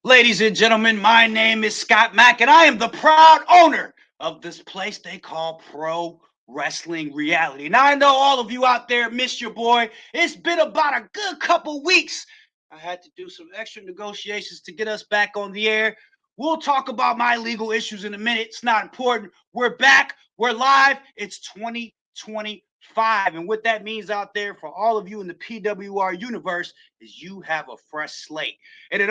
Ladies and gentlemen, my name is Scott Mack, and I am the proud owner of this place they call Pro Wrestling Reality. Now, I know all of you out there miss your boy. It's been about a good couple weeks. I had to do some extra negotiations to get us back on the air. We'll talk about my legal issues in a minute. It's not important. We're back. We're live. It's 2025. And what that means out there for all of you in the PWR universe is you have a fresh slate. And it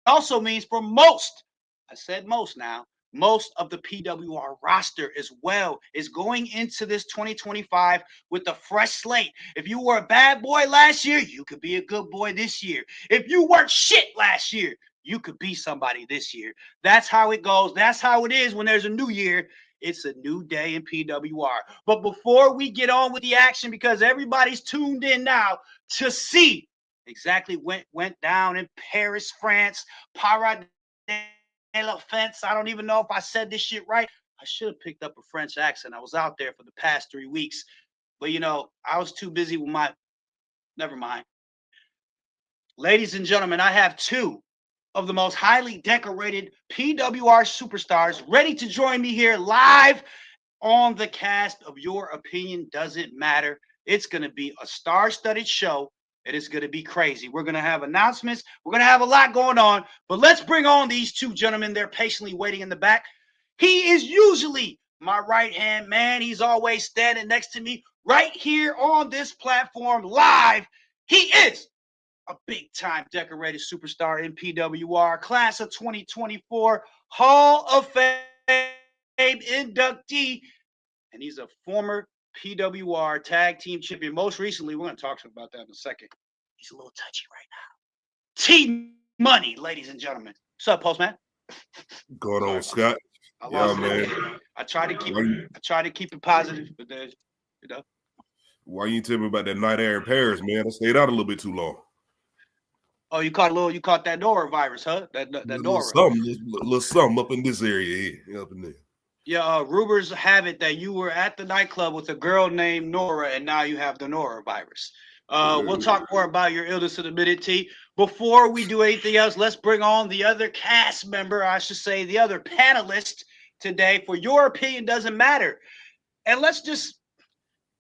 also means for most, I said most now, most of the PWR roster as well is going into this 2025 with a fresh slate. If you were a bad boy last year, you could be a good boy this year. If you weren't shit last year, you could be somebody this year. That's how it goes. That's how it is when there's a new year. It's a new day in PWR. But before we get on with the action, because everybody's tuned in now to see exactly what went down in Paris, France, Para de la Fence. I don't even know if I said this shit right. I should have picked up a French accent. I was out there for the past 3 weeks. But I was too busy with my never mind. Ladies and gentlemen, I have two of the most highly decorated PWR superstars ready to join me here live on the cast of Your Opinion Doesn't Matter. It's going to be a star-studded show. It is going to be crazy. We're going to have announcements. We're going to have a lot going on. But let's bring on these two gentlemen. They're patiently waiting in the back. He is usually my right-hand man. He's always standing next to me right here on this platform live. He is a big-time decorated superstar in PWR, class of 2024 Hall of Fame inductee, and he's a former PWR Tag Team Champion. Most recently, we're going to talk about that in a second. He's a little touchy right now. T Money, ladies and gentlemen. What's up, Postman? Going on, Scott? I Yeah, lost man. it. I try to keep it positive, but you know. Why you tell me about that night air in Paris, man? I stayed out a little bit too long. Oh, you caught that norovirus, huh? That Little nora. something, little something up in this area here, up in there. Yeah, rumors have it that you were at the nightclub with a girl named Nora, and now you have the norovirus. We'll talk more about your illness in a minute, T. Before we do anything else, let's bring on the other cast member, I should say, the other panelist today. For Your Opinion Doesn't Matter. And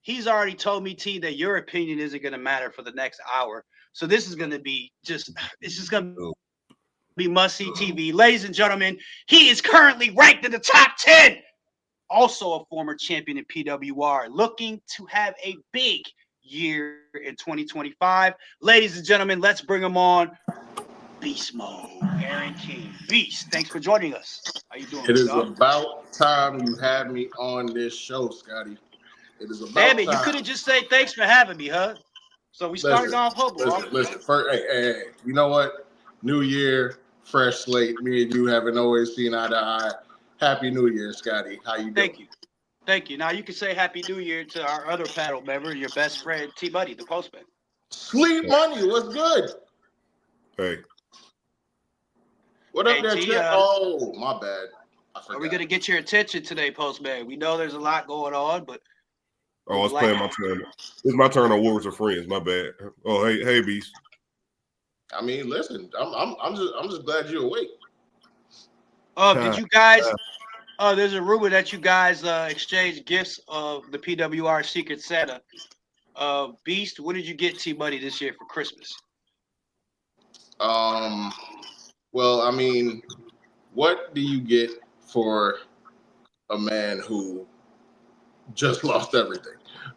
he's already told me, T, that your opinion isn't going to matter for the next hour. So this is going to be it's just going to be must see TV. Ladies and gentlemen, he is currently ranked in the top 10. Also a former champion in PWR, looking to have a big year in 2025. Ladies and gentlemen, let's bring him on. Beast Mode, Aaron King. Beast, thanks for joining us. How you doing, It is dog? about time you had me on this show, Scotty. It is Damn about it, you time. couldn't just say thanks for having me, huh? So we started Listen, off humble. listen. First, hey, you know what? New year, fresh slate. Me and you haven't always seen eye to eye. Happy New Year, Scotty. How you doing? Thank you. Thank you. Now you can say Happy New Year to our other panel member, your best friend, T Buddy, the postman. Sleep money. What's good? Hey, What Hey up there, T, Chet? Oh, my bad. I are we forgot. gonna get your attention today, postman? We know there's a lot going on, but we oh, would it's like playing my turn. It's my turn on Words of Friends. My bad. Oh, hey, Beast. I mean, listen. I'm just glad you're awake. did you guys there's a rumor that you guys exchanged gifts of the PWR Secret Santa. Beast, what did you get T Buddy this year for Christmas? Um. Well, I mean, what do you get for a man who just lost everything?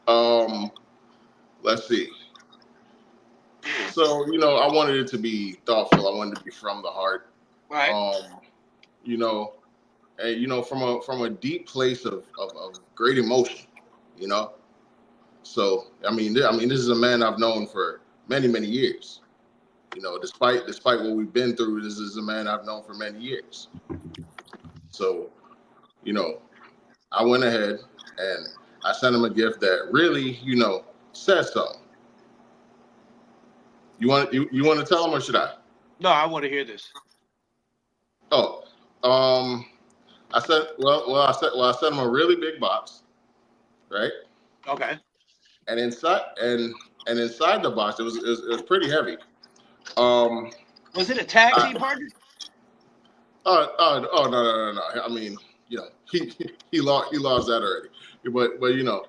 Um, let's see. So, I wanted it to be thoughtful. I wanted it to be from the heart. Right. Um, you know, and from a deep place of great emotion. You know. So, I mean, this is a man I've known for many, many years. Despite what we've been through, this is a man I've known for many years. So, you know, I went ahead and I sent him a gift that really, says something. You want to tell him, or should I? No, I want to hear this. Oh, um, I sent him a really big box, right? Okay. And inside the box, it was pretty heavy. Um, Was it a tag team partner? Oh no. I mean, you know, he lost that already. But you know,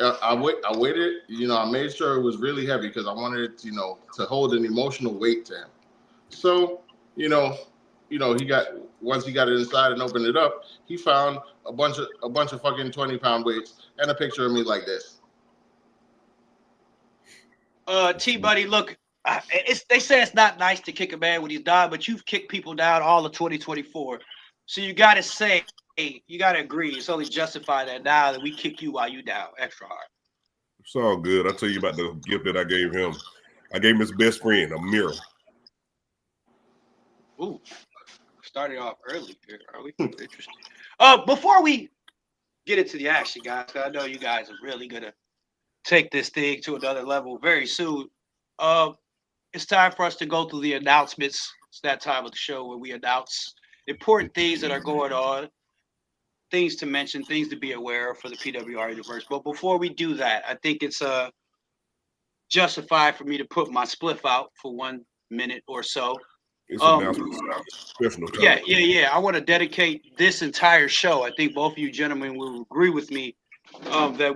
I waited. You know, I made sure it was really heavy because I wanted it, you know, to hold an emotional weight to him. So, you know, he got once he got it inside and opened it up, he found a bunch of fucking 20-pound weights and a picture of me like this. T Buddy, look, they say it's not nice to kick a man when he's down, but you've kicked people down all of 2024. So you got to say, you got to agree. It's only justified that now that we kick you while you down extra hard. It's all good. I'll tell you about the gift that I gave him. I gave him his best friend, a mirror. Ooh, started off early. Interesting. Before we get into the action, guys, I know you guys are really going to take this thing to another level very soon. It's time for us to go through the announcements. It's that time of the show where we announce important things that are going on, things to mention, things to be aware of for the PWR universe. But before we do that, I think it's justified for me to put my spliff out for 1 minute or so. It's announcements. Professional time. Yeah. I want to dedicate this entire show. I think both of you gentlemen will agree with me that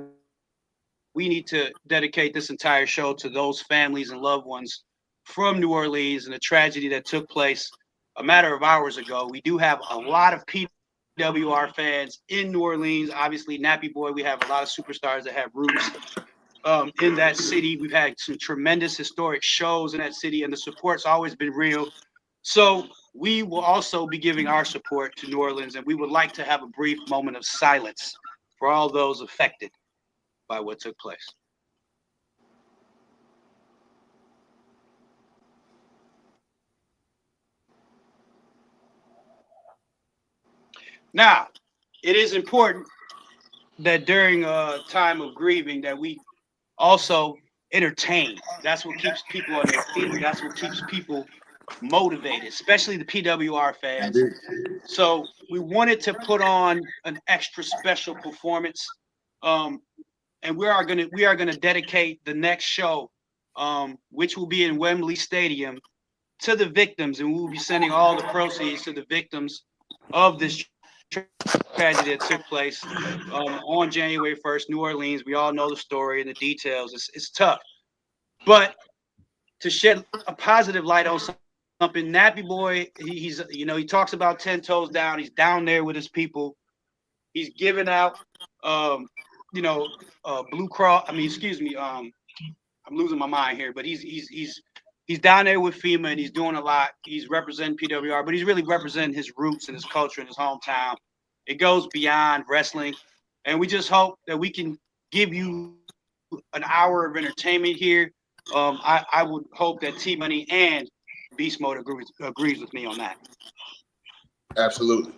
we need to dedicate this entire show to those families and loved ones from New Orleans and the tragedy that took place a matter of hours ago. We do have a lot of PWR fans in New Orleans. Obviously, Nappy Boy, we have a lot of superstars that have roots in that city. We've had some tremendous historic shows in that city, and the support's always been real. So we will also be giving our support to New Orleans, and we would like to have a brief moment of silence for all those affected by what took place. Now, it is important that during a time of grieving that we also entertain. That's what keeps people on their feet. That's what keeps people motivated, especially the PWR fans. So we wanted to put on an extra special performance, and we are gonna dedicate the next show, which will be in Wembley Stadium, to the victims, and we will be sending all the proceeds to the victims of this tragedy that took place on January 1st, New Orleans. We all know the story and the details. It's tough, but to shed a positive light on something, Nappy Boy, he's he talks about 10 toes down. He's down there with his people. He's giving out, Blue Cross. I mean, excuse me. I'm losing my mind here, but he's down there with FEMA and he's doing a lot. He's representing PWR, but he's really representing his roots and his culture and his hometown. It goes beyond wrestling, and we just hope that we can give you an hour of entertainment here. I would hope that T Money and Beast Mode agrees with me on that. Absolutely.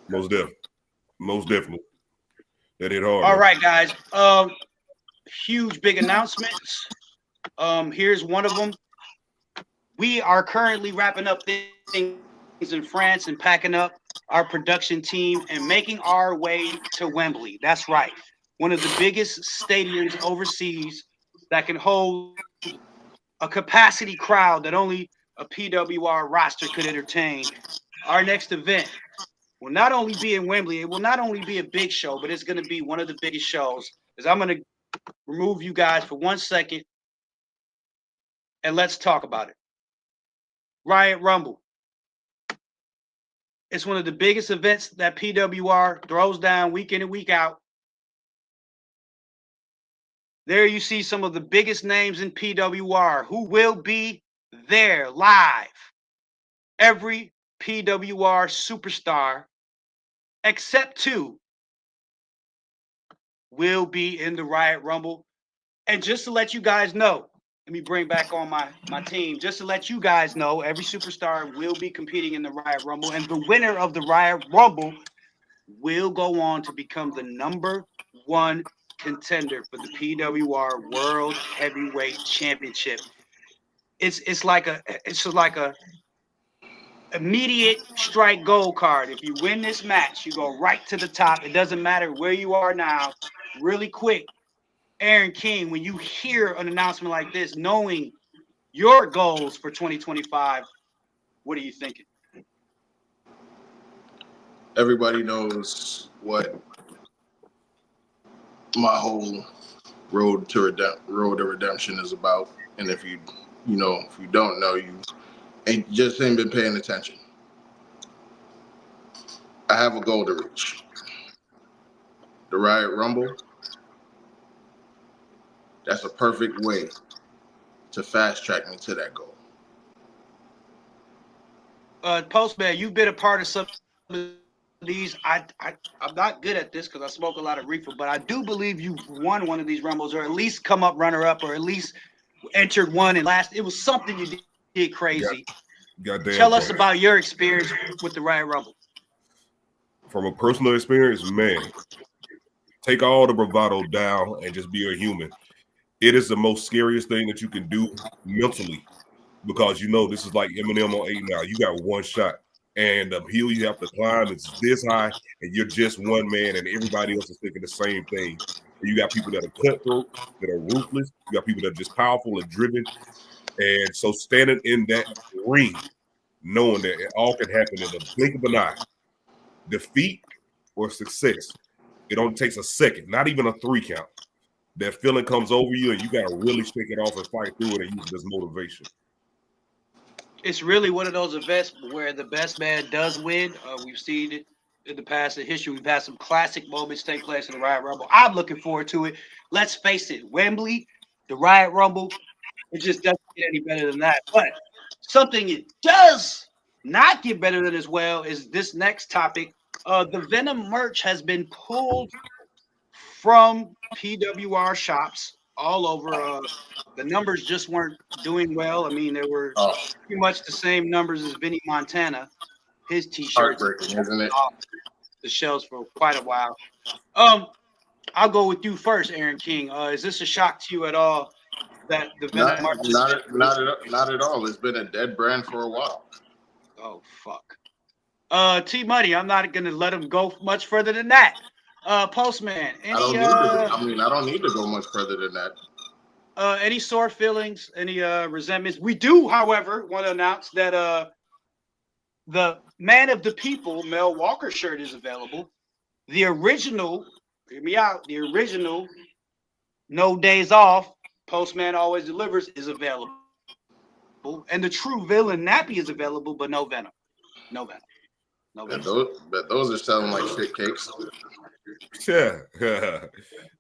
Most definitely. That hit hard. All right, guys. Huge big announcements. Here's one of them. We are currently wrapping up things in France and packing up our production team and making our way to Wembley. That's right. One of the biggest stadiums overseas that can hold a capacity crowd that only a PWR roster could entertain. Our next event will not only be in Wembley, it will not only be a big show, but it's going to be one of the biggest shows. I'm going to remove you guys for 1 second and let's talk about it. Riot Rumble. It's one of the biggest events that PWR throws down week in and week out. There you see some of the biggest names in PWR who will be there live. Every PWR superstar, except 2, will be in the Riot Rumble. And just to let you guys know, let me bring back on my team. Just to let you guys know, every superstar will be competing in the Riot Rumble, and the winner of the Riot Rumble will go on to become the #1 contender for the PWR World Heavyweight Championship. It's like a immediate strike gold card. If you win this match, you go right to the top. It doesn't matter where you are now. Really quick, Aaron King, when you hear an announcement like this, knowing your goals for 2025, what are you thinking? Everybody knows what my whole road to redemption is about, and if you don't know, you ain't been paying attention. I have a goal to reach. The Riot Rumble. That's a perfect way to fast track me to that goal. Postman, you've been a part of some of these. I'm not good at this because I smoke a lot of reefer, but I do believe you won one of these rumbles, or at least come up runner up, or at least entered one and last. It was something you did crazy. Tell us about your experience with the Riot Rumble. From a personal experience, man, take all the bravado down and just be a human. It is the most scariest thing that you can do mentally, because this is like Eminem on 8 now. You got one shot, and the hill you have to climb is this high, and you're just one man, and everybody else is thinking the same thing. And you got people that are cutthroat, that are ruthless. You got people that are just powerful and driven. And so standing in that ring, knowing that it all can happen in the blink of an eye, defeat or success, it only takes a second, not even a 3 count. That feeling comes over you, and you got to really shake it off and fight through it and use it as motivation. It's really one of those events where the best man does win. We've seen it in the past in history. We've had some classic moments take place in the Riot Rumble. I'm looking forward to it. Let's face it, Wembley, the Riot Rumble, it just doesn't get any better than that. But something it does not get better than as well is this next topic. The Venom merch has been pulled from PWR shops all over. The numbers just weren't doing well. I mean, they were pretty much the same numbers as Vinny Montana. His T-shirts isn't it? off the shelves for quite a while. I'll go with you first, Aaron King. Is this a shock to you at all that the Venom merch? Not at all. It's been a dead brand for a while. Oh fuck. T Money, I'm not gonna let him go much further than that. Postman, I don't need to go much further than that. Any sore feelings, any resentments? We do, however, want to announce that the Man of the People Mel Walker shirt is available. The original, hear me out, the original No Days Off, Postman Always Delivers is available. And the True Villain nappy is available, but no Venom. No Venom. No Venom. But those are selling like shit cakes. Yeah.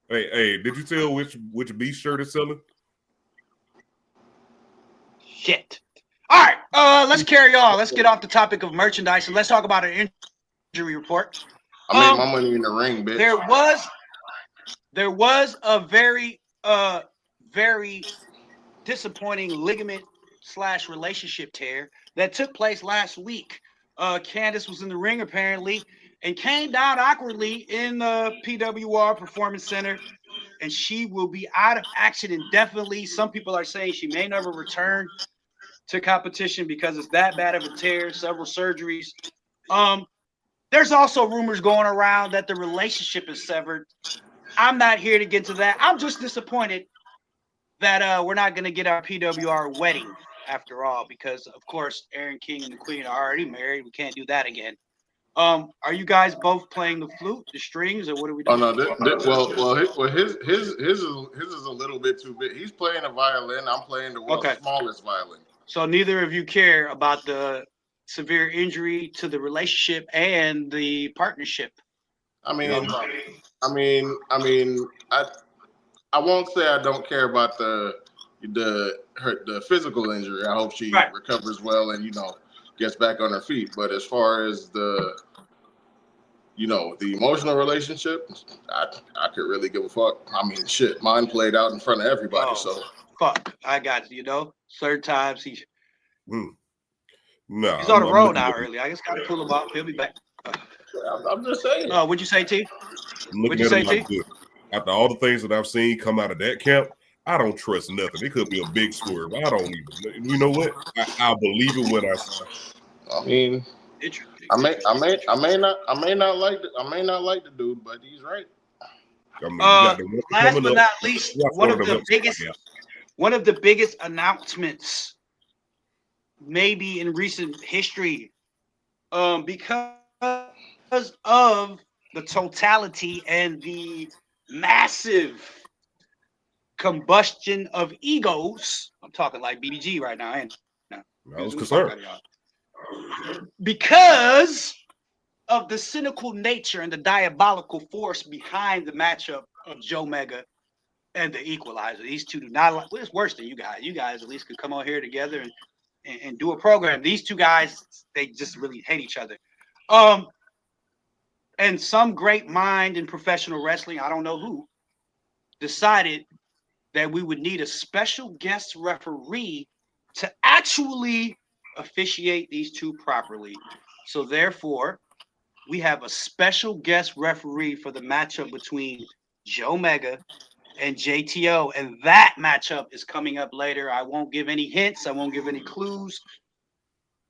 Hey, did you tell which B shirt is selling? Shit. All right, let's carry on. Let's get off the topic of merchandise and let's talk about an injury report. I made my money in the ring, bitch. There was a very disappointing ligament/relationship tear that took place last week. Candace was in the ring apparently and came down awkwardly in the PWR Performance Center, and she will be out of action indefinitely. Some people are saying she may never return to competition because it's that bad of a tear, several surgeries. There's also rumors going around that the relationship is severed. I'm not here to get to that. I'm just disappointed that we're not going to get our PWR wedding after all, because of course Aaron King and the Queen are already married. We can't do that again. Are you guys both playing the flute, the strings, or what are we doing? Oh no, his is a little bit too big. He's playing a violin. I'm playing the world's smallest violin. So neither of you care about the severe injury to the relationship and the partnership. I won't say I don't care about the physical injury. I hope she recovers well and gets back on her feet. But as far as the emotional relationship, I could really give a fuck. I mean, shit, mine played out in front of everybody. So fuck, I got you. Certain times he's no, he's on the road now. Early, I just gotta pull him out. He'll be back. I'm just saying. What'd you say, T? What'd you say, T? After all the things that I've seen come out of that camp, I don't trust nothing. It could be a big swerve. I don't even. You know what? I'll believe it when I see it. I mean, I may not like the dude, but he's right. I mean, you got the one Last coming but up. not least, Yeah, one of the biggest announcements maybe in recent history, because of the totality and the massive combustion of egos. I'm talking like BBG right now, ain't I? I was concerned. Because of the cynical nature and the diabolical force behind the matchup of Joe Mega and the Equalizer. These two do not like. Well, it's worse than you guys. You guys at least could come on here together and do a program. These two guys, they just really hate each other. And some great mind in professional wrestling, I don't know who, decided that we would need a special guest referee to actually officiate these two properly. So therefore, we have a special guest referee for the matchup between Joe Mega and JTO, and that matchup is coming up later. I won't give any hints, I won't give any clues,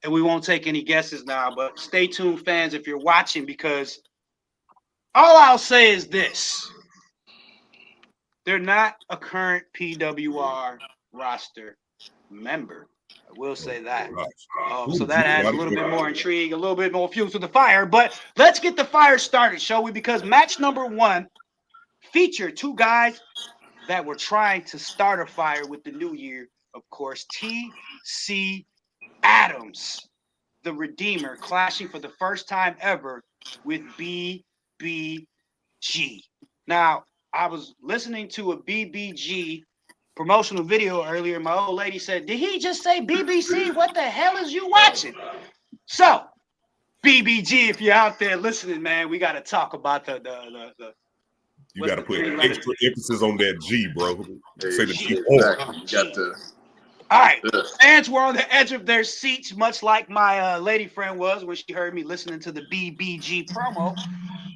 and we won't take any guesses now, but stay tuned, fans, if you're watching, because all I'll say is this: they're not a current PWR roster member. I will say that. So that adds a little bit more intrigue, a little bit more fuel to the fire. But let's get the fire started, shall we? Because match number one featured two guys that were trying to start a fire with the new year. Of course, TC Adams, the Redeemer, clashing for the first time ever with BBG. Now, I was listening to a BBG promotional video earlier. My old lady said, "Did he just say BBC? What the hell is you watching?" So, BBG, if you're out there listening, man, we got to talk about the you got to put extra emphasis on that G, bro. Say the G. Exactly. You got to. All right. Fans were on the edge of their seats, much like my lady friend was when she heard me listening to the BBG promo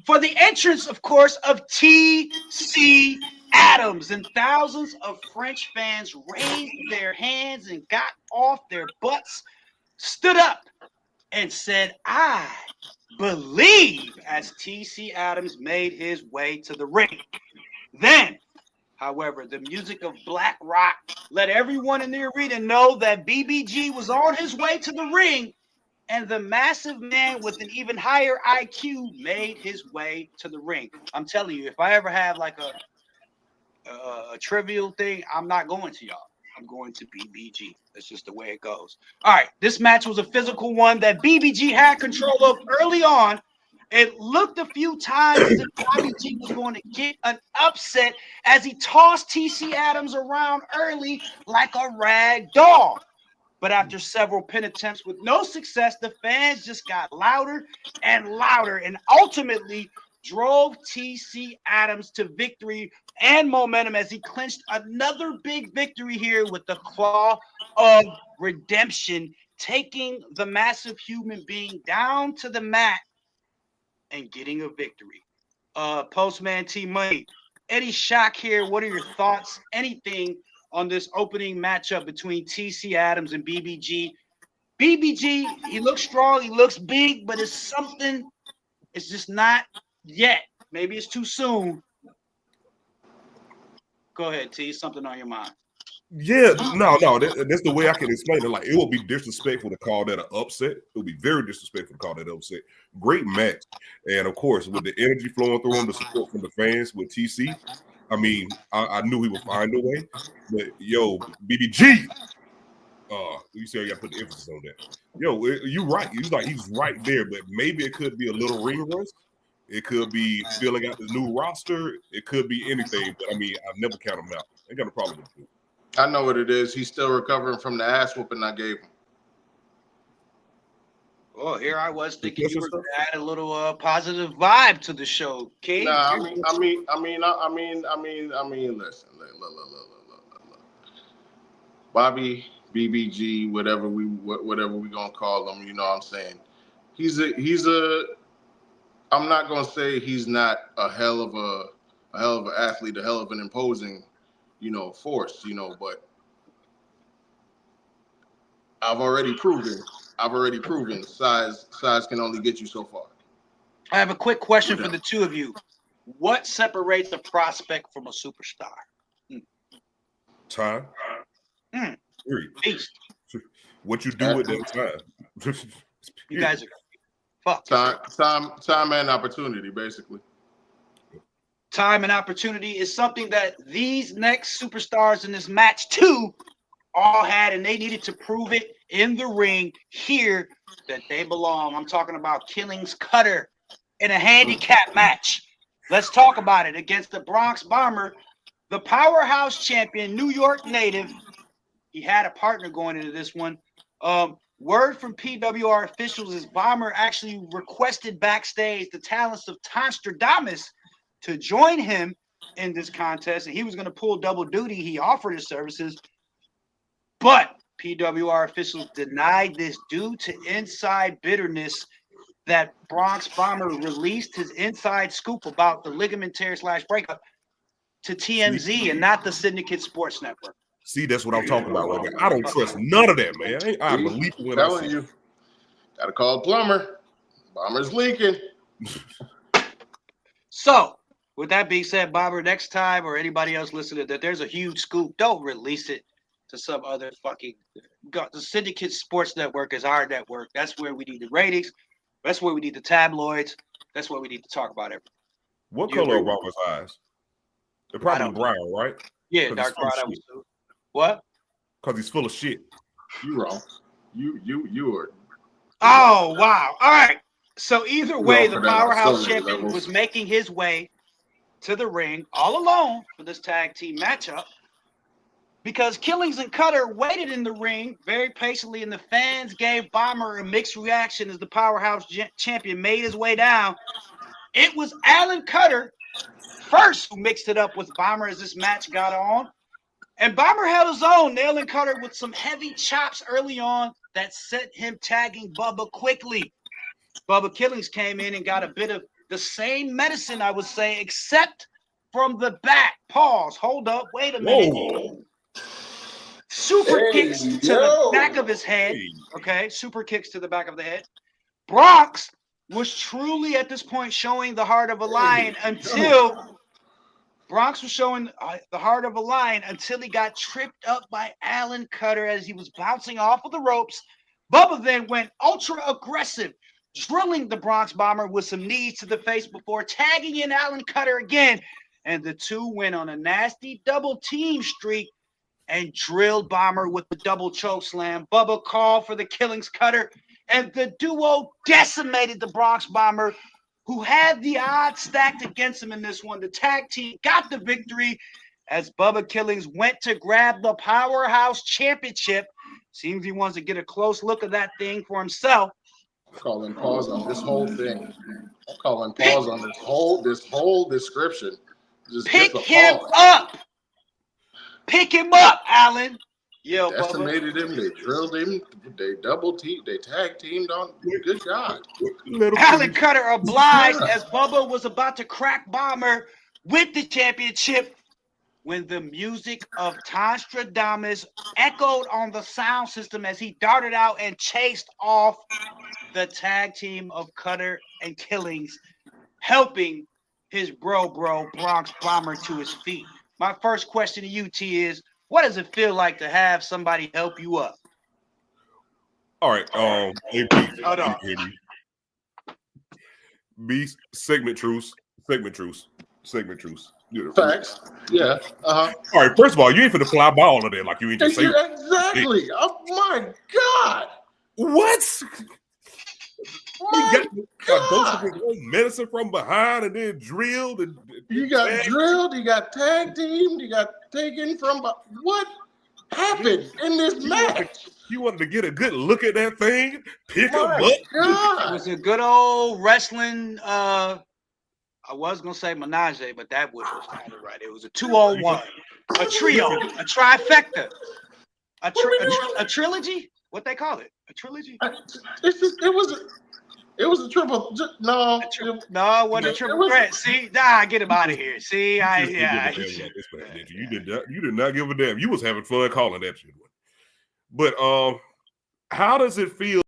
for the entrance, of course, of TC Adams. And thousands of French fans raised their hands and got off their butts, stood up, and said, "I believe," as TC Adams made his way to the ring. Then, however, the music of Black Rock let everyone in the arena know that BBG was on his way to the ring, and the massive man with an even higher IQ made his way to the ring. I'm telling you, if I ever have like a trivial thing, I'm not going to y'all. I'm going to BBG. That's just the way it goes. All right, this match was a physical one that BBG had control of early on. It looked a few times as if BBG was going to get an upset as he tossed TC Adams around early like a rag doll. But after several pin attempts with no success, the fans just got louder and louder and ultimately drove TC Adams to victory and momentum as he clinched another big victory here with the Claw of Redemption, taking the massive human being down to the mat and getting a victory. Postman T Money, any shock here? What are your thoughts? Anything on this opening matchup between TC Adams and BBG? BBG, he looks strong, he looks big, but it's something, it's just not yet. Maybe it's too soon. Go ahead, T. Something on your mind. Yeah, no, that's the way I can explain it. Like, it would be disrespectful to call that an upset. It would be very disrespectful to call that an upset. Great match. And of course, with the energy flowing through him, the support from the fans with TC, I mean, I knew he would find a way. But yo, BBG, you say you got to put the emphasis on that. Yo, you're right. He's right there, but maybe it could be a little ring rust. It could be filling out the new roster. It could be anything. But I mean, I've never count him out. I got a problem with it. I know what it is. He's still recovering from the ass whooping I gave him. Oh, here I was thinking you were going to add a little positive vibe to the show, King. Nah, I mean, listen, look. Bobby, BBG, whatever we gonna call him, you know what I'm saying? He's a. I'm not gonna say he's not a hell of an athlete, a hell of an imposing, force, but I've already proven size can only get you so far. I have a quick question for the two of you. What separates a prospect from a superstar? Time. Period. Beast. What you do with that time. You guys are fuck. Time and opportunity, basically. Time and opportunity is something that these next superstars in this match too all had, and they needed to prove it in the ring here that they belong. I'm talking about Killings Cutter in a handicap match. Let's talk about it against the Bronx Bomber, the powerhouse champion, New York native. He had a partner going into this one. Word from PWR officials is Bomber actually requested backstage the talents of Tanstradamus to join him in this contest, and he was going to pull double duty. He offered his services, but PWR officials denied this due to inside bitterness that Bronx Bomber released his inside scoop about the ligament tear / breakup to TMZ and not the Syndicate Sports Network. See, that's what I'm talking about right there. I don't trust none of that, man. I believe when I see you. Gotta call plumber. Bomber's leaking. So, with that being said, Bomber, next time or anybody else listening that there's a huge scoop, don't release it to some other fucking. The Syndicate Sports Network is our network. That's where we need the ratings. That's where we need the tabloids. That's where we need to talk about everything. What color are Bomber's eyes? They're probably brown, right? Yeah, dark brown. What? Because he's full of shit. You wrong. You are. Oh, wow. All right. So either way, the powerhouse champion was making his way to the ring all alone for this tag team matchup because Killings and Cutter waited in the ring very patiently, and the fans gave Bomber a mixed reaction as the powerhouse champion made his way down. It was Alan Cutter first who mixed it up with Bomber as this match got on. And Bomber held his own, nailing Cutter with some heavy chops early on that sent him tagging Bubba quickly. Bubba Killings came in and got a bit of the same medicine, I would say, except from the back. Pause. Hold up. Wait a minute. Whoa. Super kicks to the back of his head. Okay. Super kicks to the back of the head. Bronx was truly at this point showing the heart of a lion until Bronx was showing the heart of a lion until he got tripped up by Alan Cutter as he was bouncing off of the ropes. Bubba then went ultra aggressive, drilling the Bronx Bomber with some knees to the face before tagging in Alan Cutter again. And the two went on a nasty double team streak and drilled Bomber with the double choke slam. Bubba called for the Killings Cutter, and the duo decimated the Bronx Bomber, who had the odds stacked against him in this one. The tag team got the victory as Bubba Killings went to grab the Powerhouse Championship. Seems he wants to get a close look at that thing for himself. I'm calling pause on this whole thing. I'm calling pause on this whole description. Just pick him up. Pick him up, Alan. Yo, decimated him. They drilled him. They double teamed. They tag teamed on. Good job. Alan Cutter obliged as Bubba was about to crack Bomber with the championship when the music of Tanstradamus echoed on the sound system as he darted out and chased off the tag team of Cutter and Killings, helping his bro Bronx Bomber to his feet. My first question to you, T, is what does it feel like to have somebody help you up? All right. Hold on. B segment truce. Facts. Yeah. All right. First of all, you ain't finna fly by all of that like you ain't just say. Exactly. Oh my God. What? You got medicine from behind and then drilled. And you got drilled. You got tag teamed. You got taken from. What happened in this match? You wanted to get a good look at that thing, pick him up. God. It was a good old wrestling. I was gonna say menage, but that was kind of right. It was a 2-on-1, a trio, a trifecta, a trilogy. What they call it? A trilogy? It was a triple. No, it wasn't a triple threat. See, get him out of here. See, you did not give a damn. You was having fun calling that shit. But how does it feel?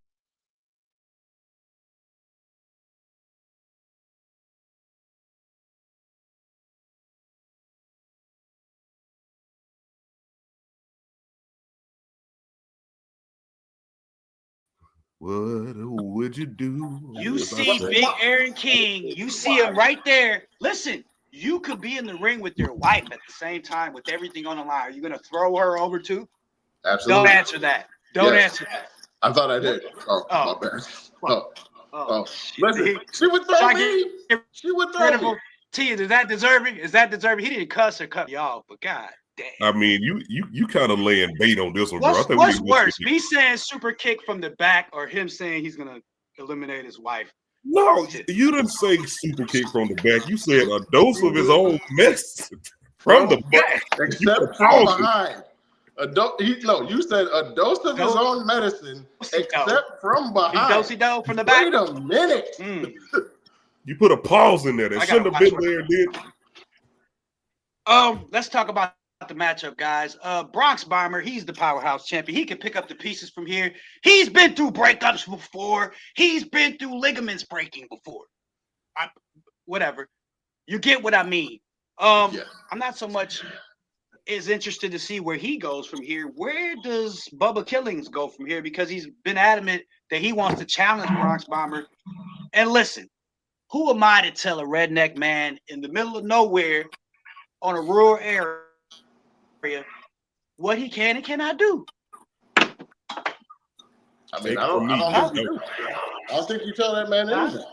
What would you do? You if I see said- Big Aaron King. You see him right there. Listen, you could be in the ring with your wife at the same time with everything on the line. Are you going to throw her over too? Absolutely. Don't answer that. Don't Yes. answer that. I thought I did. Oh, Oh. my bad. Oh. Oh. Listen, she would throw Try to me. get She would throw rid me. of him. T, is that deserving? Is that deserving? He didn't cuss or cut you off, but god damn. I mean, you kind of laying bait on this one, bro. I think What's we worse, me saying super kick from the back or him saying he's gonna eliminate his wife? No, you didn't say super kick from the back. You said a dose of his own mess from the back. Except from behind. You said a dose of his own medicine, except from behind. Dosey-do from the back. Wait a minute. You put a pause in there. That shouldn't have been there, did. Let's talk about the matchup, guys. Bronx Bomber, he's the powerhouse champion. He can pick up the pieces from here. He's been through breakups before. He's been through ligaments breaking before. Whatever. You get what I mean. I'm not so much as interested to see where he goes from here. Where does Bubba Killings go from here? Because he's been adamant that he wants to challenge Bronx Bomber. And listen, who am I to tell a redneck man in the middle of nowhere on a rural area what he can and cannot do? I mean, I don't think you tell that man anything.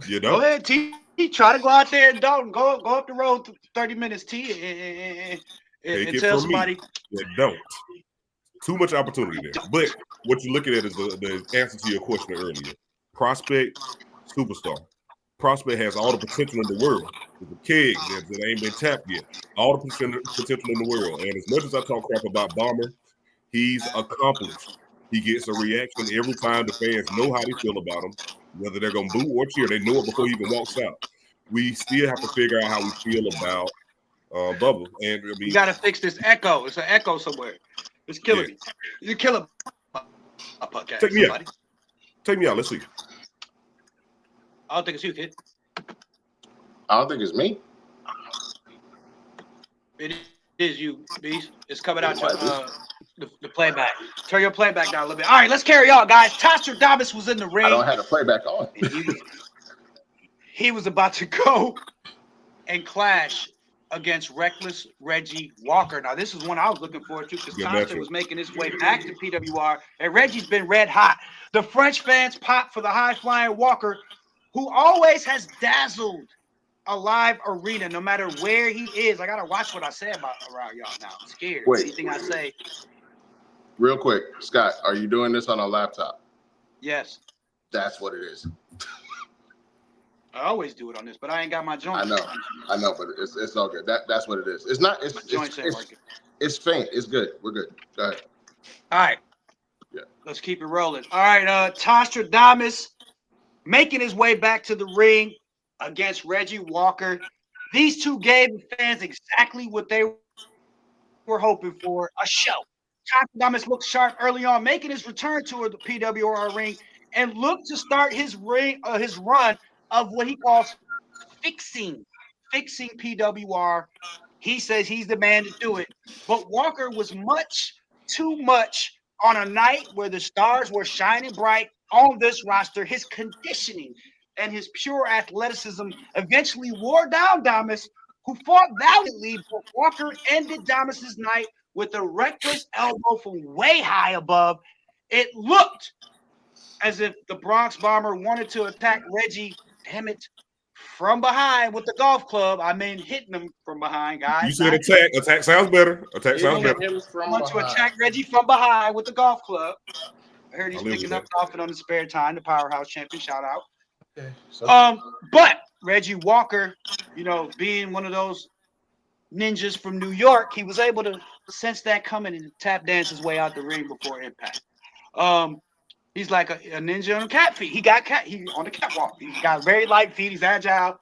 You know? Go ahead, T. Try to go out there and don't go up the road 30 minutes, T, and tell somebody. Don't. Too much opportunity there. But what you're looking at is the answer to your question earlier. Prospect, superstar. Prospect has all the potential in the world. There's a keg that ain't been tapped yet. All the potential in the world. And as much as I talk crap about Bomber, he's accomplished. He gets a reaction every time the fans know how they feel about him, whether they're going to boo or cheer. They know it before he even walks out. We still have to figure out how we feel about Bubba. And I mean, you got to fix this echo. It's an echo somewhere. It's killing me. You're killing a podcast. Take me out. Take me out. Let's see. I don't think it's you, kid. I don't think it's me. It is you, Beast. It's coming out your the playback. Turn your playback down a little bit. All right, let's carry on, guys. Tasha Davis was in the ring. I don't have the playback on. He was about to go and clash against Reckless Reggie Walker. Now, this is one I was looking forward to because Tasha was making his way back to PWR, and Reggie's been red hot. The French fans pop for the high-flying Walker, who always has dazzled a live arena, no matter where he is. I gotta watch what I say around y'all now. I'm scared. Wait. Anything I say. Real quick, Scott, are you doing this on a laptop? Yes. That's what it is. I always do it on this, but I ain't got my joint. I know, but it's all good. That's what it is. It's not. It's faint. It's good. We're good. Go ahead. All right. Yeah. Let's keep it rolling. All right. Tasha Davis making his way back to the ring against Reggie Walker. These two gave the fans exactly what they were hoping for, a show. Tasha Davis looked sharp early on, making his return to the PWR ring and looked to start his run of what he calls fixing PWR. He says he's the man to do it. But Walker was much too much on a night where the stars were shining bright on this roster. His conditioning and his pure athleticism eventually wore down Damas, who fought valiantly, but Walker ended Damas's night with a reckless elbow from way high above. It looked as if the Bronx Bomber wanted to attack Reggie, damn it, from behind with the golf club. I mean, hitting him from behind, guys. You said attack. Attack sounds better. Attack sounds better. Want to attack Reggie from behind with the golf club. I heard he's picking up golfing on the spare time. The powerhouse champion, shout out. Okay, so. But Reggie Walker, being one of those ninjas from New York, he was able to sense that coming and tap dance his way out the ring before impact. He's like a ninja on cat feet. He's on the catwalk. He's got very light feet. He's agile.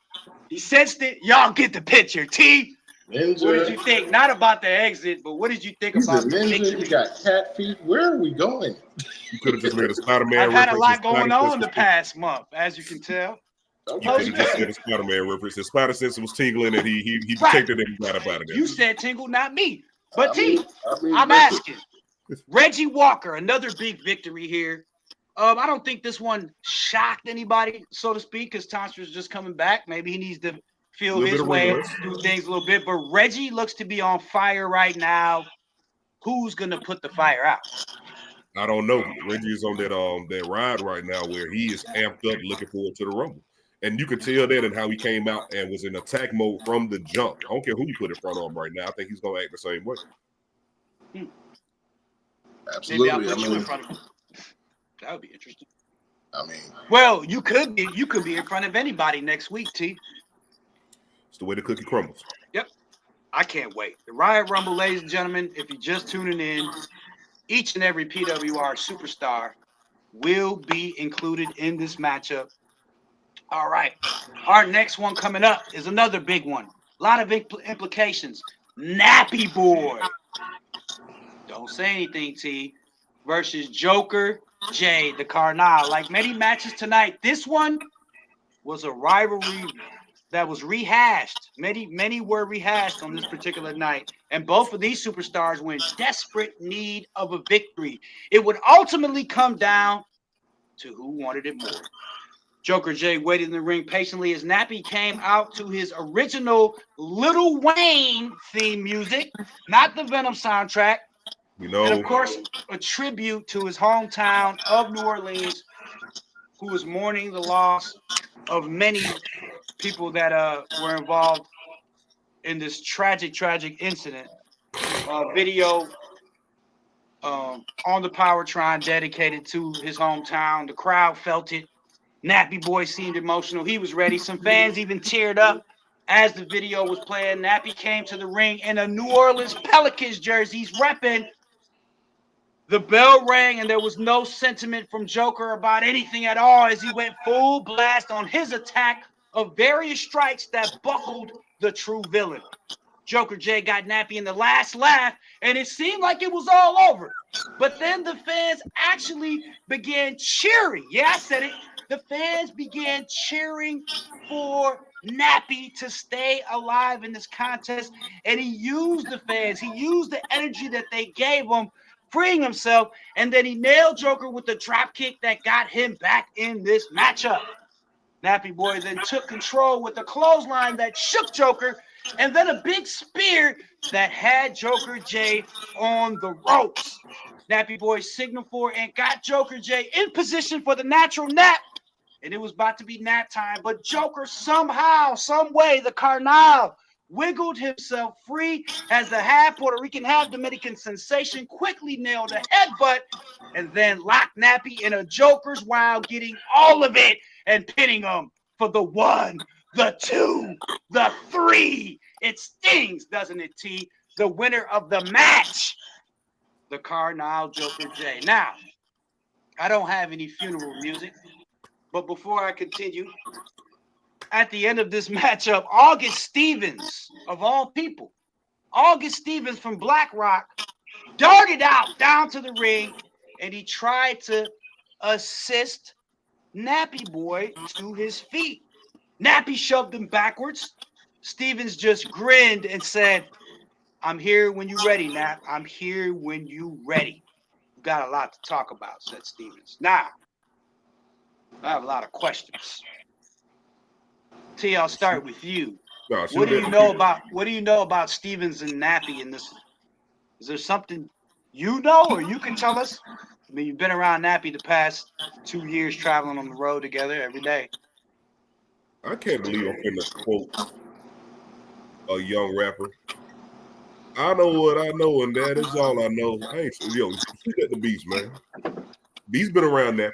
He sensed it. Y'all get the picture. T. Ninja. What did you think? Not about the exit, but what did you think about the ninja? He got cat feet. Where are we going? You could have just made a Spider-Man. I've had a lot going on the past month, as you can tell. You could have just said a Spider-Man reference. The spider sense was tingling, and he detected it and got up out of there. You said tingle, not me. But I'm asking. Reggie Walker, another big victory here. I don't think this one shocked anybody, so to speak, because Tonster's just coming back. Maybe he needs to A feel little bit his of ring way, rust. do things a little bit. But Reggie looks to be on fire right now. Who's gonna put the fire out? I don't know. Reggie is on that ride right now where he is amped up, looking forward to the Rumble. And you can tell that in how he came out and was in attack mode from the jump. I don't care who you put in front of him right now. I think he's gonna act the same way. Maybe I'll Absolutely. put you in front of him. That would be interesting. I mean, Well, you could be in front of anybody next week, T. It's the way the cookie crumbles. Yep. I can't wait. The Riot Rumble, ladies and gentlemen, if you're just tuning in, each and every PWR superstar will be included in this matchup. All right. Our next one coming up is another big one. A lot of implications. Nappy Boy. Don't say anything, T. Versus Joker J, the Carnal. Like many matches tonight, this one was a rivalry that was rehashed. Many were rehashed on this particular night. And both of these superstars were in desperate need of a victory. It would ultimately come down to who wanted it more. Joker J waited in the ring patiently as Nappy came out to his original Lil Wayne theme music, not the Venom soundtrack. You know, And of course, a tribute to his hometown of New Orleans, who was mourning the loss of many people that were involved in this tragic incident. Video on the Powertron dedicated to his hometown. The crowd felt it. Nappy Boy seemed emotional. He was ready. Some fans even teared up as the video was playing. Nappy came to the ring in a New Orleans Pelicans jersey. He's repping. The bell rang, and there was no sentiment from Joker about anything at all as he went full blast on his attack of various strikes that buckled the true villain. Joker J got Nappy in the last laugh, and it seemed like it was all over. But then the fans actually began cheering. Yeah, I said it. The fans began cheering for Nappy to stay alive in this contest, and he used the fans. He used the energy that they gave him, freeing himself, and then he nailed Joker with the drop kick that got him back in this matchup. Nappy Boy then took control with a clothesline that shook Joker, and then a big spear that had Joker J on the ropes. Nappy Boy signaled for and got Joker J in position for the natural nap, and it was about to be nap time, but Joker somehow, some way, the Carnal wiggled himself free as the half Puerto Rican, half Dominican sensation quickly nailed a headbutt and then locked Nappy in a Joker's while getting all of it and pinning him for the 1, the 2, the 3. It stings, doesn't it, T? The winner of the match, the Carnal Joker J. Now, I don't have any funeral music, but before I continue, at the end of this matchup, August Stevens, of all people, August Stevens from Black Rock, darted out down to the ring, and he tried to assist Nappy Boy to his feet. Nappy shoved him backwards. Stevens just grinned and said, "I'm here when you're ready, Nap. I'm here when you're ready." "We've got a lot to talk about," said Stevens. Now, I have a lot of questions. T, I'll start with you. no, What do you know about Stevens and Nappy in this? Is there something you know or you can tell us? I mean, you've been around Nappy the past 2 years traveling on the road together every day. I can't believe I'm finna quote a young rapper. I know what I know, and that is all I know. I ain't shoot at the Beast, man. Beast been around that.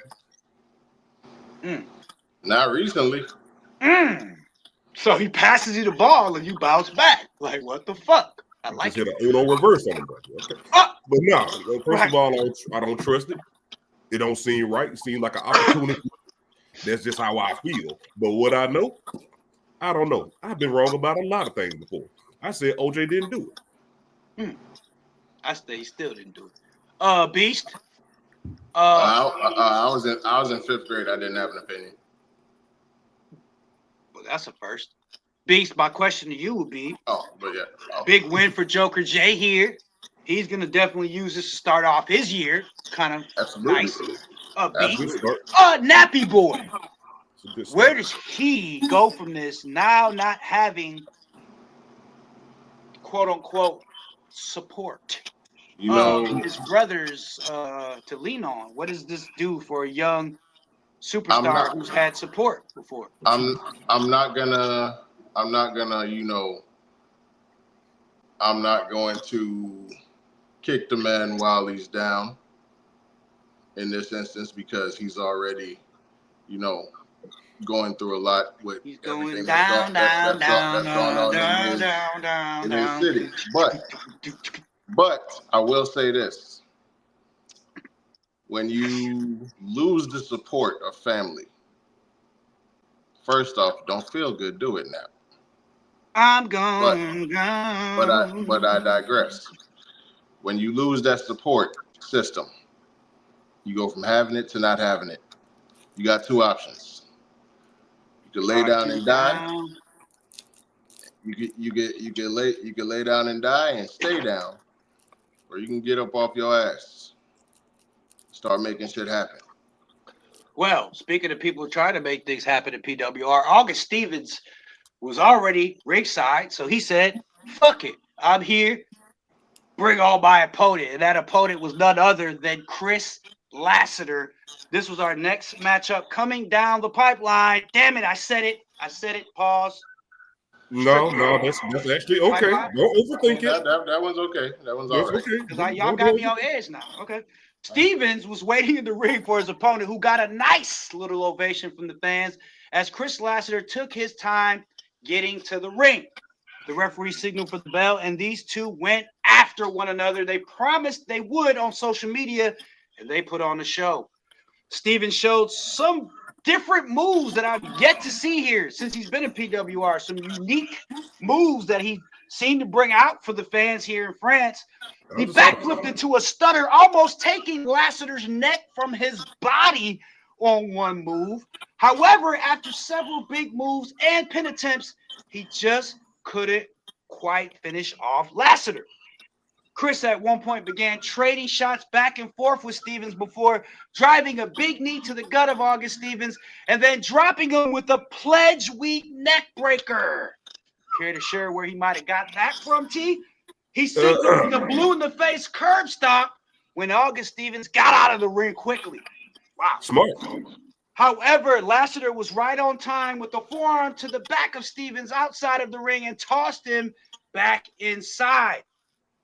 not recently. So he passes you the ball and you bounce back. Like, what the fuck? I like Just it. hit an Uno reverse on him, okay. But no, first of all, I don't trust it. It don't seem right. It seems like an opportunity. That's just how I feel. But what I know, I don't know. I've been wrong about a lot of things before. I said OJ didn't do it. I say he still didn't do it. Beast. I was in 5th grade. I didn't have an opinion. Well, that's a first. Beast, my question to you would be, Oh. Big win for Joker J here. He's going to definitely use this to start off his year. Kind of Absolutely. nice. a That's a beat, good start. Nappy Boy. It's a good Where start. does he go from this now not having quote unquote support? You know, His brothers to lean on. What does this do for a young I'm superstar not. who's had support before? I'm not gonna. I'm not gonna. You know. I'm not going to kick the man while he's down in this instance because he's already, you know, going through a lot with He's everything going down, that's down, gone down, on down, down, down, in his down. city. But I will say this: when you lose the support of family, first off, don't feel good. Do it now. I'm But gone, but I digress. When you lose that support system, you go from having it to not having it. You got two options. You can lay down and die. You can lay down and die and stay down, or you can get up off your ass, start making shit happen. Well, speaking of people trying to make things happen at PWR, August Stevens was already ringside, so he said, fuck it, I'm here, bring on my opponent. And that opponent was none other than Chris Lassiter. This was our next matchup coming down the pipeline. Damn it, I said it, pause. No, that's actually okay. Don't overthink it. That one's okay. That one's all That's right. okay. Because y'all got me on edge now. Okay. Stevens was waiting in the ring for his opponent, who got a nice little ovation from the fans as Chris Lassiter took his time getting to the ring. The referee signaled for the bell, and these two went after one another. They promised they would on social media, and they put on the show. Stevens showed some different moves that I've yet to see here since he's been in PWR. Some unique moves that he seemed to bring out for the fans here in France. He backflipped into a stunner, almost taking Lassiter's neck from his body on one move. However, after several big moves and pin attempts, he just couldn't quite finish off Lassiter. Chris at one point began trading shots back and forth with Stevens before driving a big knee to the gut of August Stevens and then dropping him with a pledge week neck breaker. Care to share where he might have got that from, T? He signaled the blue in the face curb stop when August Stevens got out of the ring quickly. Wow. Smart. However, Lassiter was right on time with the forearm to the back of Stevens outside of the ring and tossed him back inside.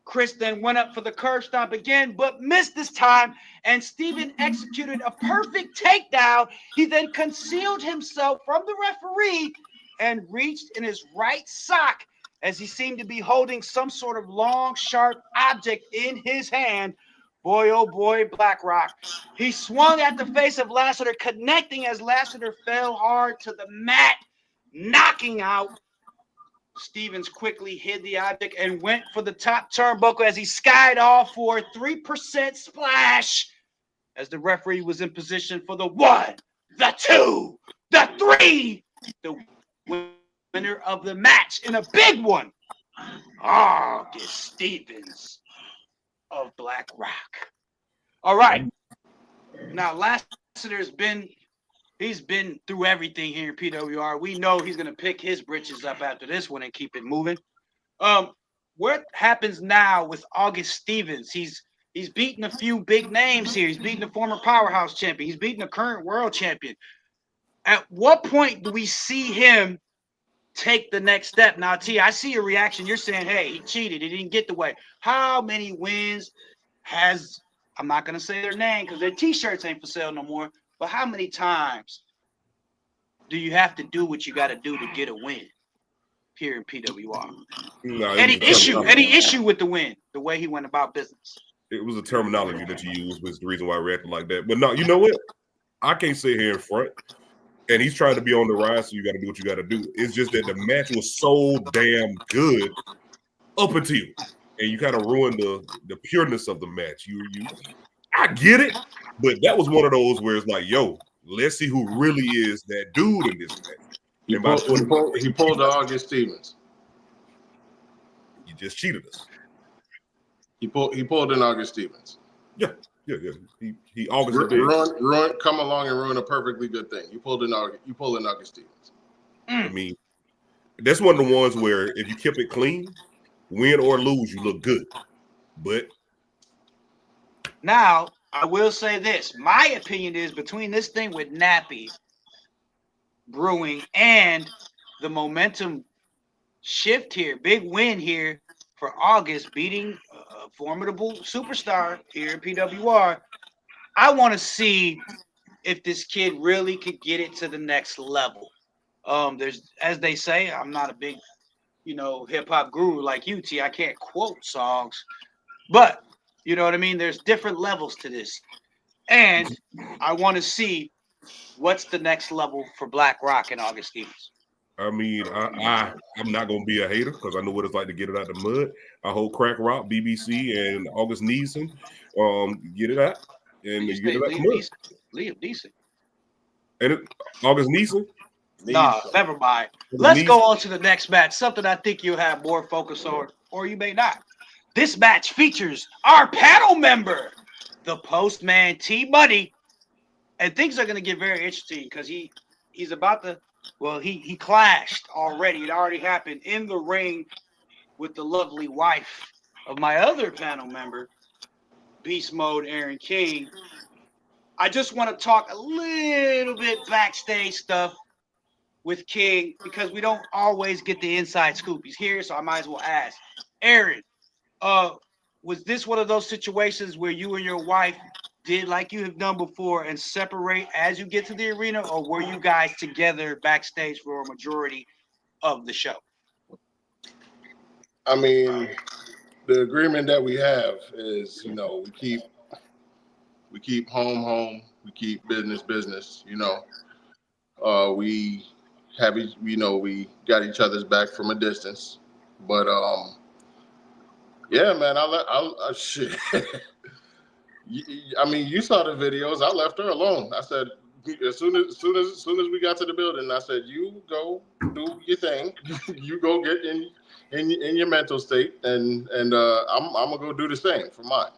Chris then went up for the curb stop again, but missed this time, and Steven executed a perfect takedown. He then concealed himself from the referee and reached in his right sock as he seemed to be holding some sort of long, sharp object in his hand. Boy, oh boy, Blackrock. He swung at the face of Lassiter, connecting as Lassiter fell hard to the mat, knocking out. Stevens quickly hid the object and went for the top turnbuckle as he skied off for a 3% splash as the referee was in position for the 1, the 2, the 3, the winner of the match in a big one. August Stevens of Black Rock. All right. Now, Lassiter's he's been through everything here in PWR. We know he's going to pick his britches up after this one and keep it moving. What happens now with August Stevens? He's beaten a few big names here. He's beaten a former Powerhouse champion. He's beaten a current world champion. At what point do we see him take the next step? Now, T, I see your reaction. You're saying, hey, he cheated. He didn't get the way. How many wins has, I'm not going to say their name because their T-shirts ain't for sale no more, but how many times do you have to do what you got to do to get a win here in PWR? Any issue with the win, the way he went about business? It was a terminology that you used was the reason why I reacted like that. But no, you know what? I can't sit here in front. And he's trying to be on the rise, so you got to do what you got to do. It's just that the match was so damn good up until you. And you kind of ruined the pureness of the match. I get it, but that was one of those where it's like, yo, let's see who really is that dude in this match. He pulled the August Stevens. You just cheated us. He pulled in August Stevens. Yeah. Yeah. He August the day. Ruin, come along and ruin a perfectly good thing. You pulled an August Stevens. I mean, that's one of the ones where if you keep it clean, win or lose, you look good. But now I will say this: my opinion is between this thing with Nappy brewing and the momentum shift here, big win here for August, beating a formidable superstar here in PWR. I want to see if this kid really could get it to the next level. There's, as they say, I'm not a big, hip hop guru like you, T. I can't quote songs, but you know what I mean. There's different levels to this, and I want to see what's the next level for Black Rock and August Stevens. I mean, I'm not gonna be a hater because I know what it's like to get it out the mud. I hope Crack Rock, BBC, and August Neeson get it out and you get it out the mud. Liam Neeson. And August Neeson? Nah, never mind. Let's go on to the next match. Something I think you'll have more focus on, or you may not. This match features our panel member, the Postman T Money, and things are going to get very interesting because he's about to. Well, he clashed already. It already happened in the ring with the lovely wife of my other panel member, Beast Mode Aaron King. I just want to talk a little bit backstage stuff with King because we don't always get the inside scoop. He's here, so I might as well ask. Aaron, was this one of those situations where you and your wife did like you have done before and separate as you get to the arena, or were you guys together backstage for a majority of the show? I mean, the agreement that we have is, we keep home, we keep business. We have, we got each other's back from a distance, but yeah, man, shit. I mean, you saw the videos. I left her alone. I said, as soon as we got to the building, I said, you go do your thing. You go get in your mental state, and I'm gonna go do the same for mine.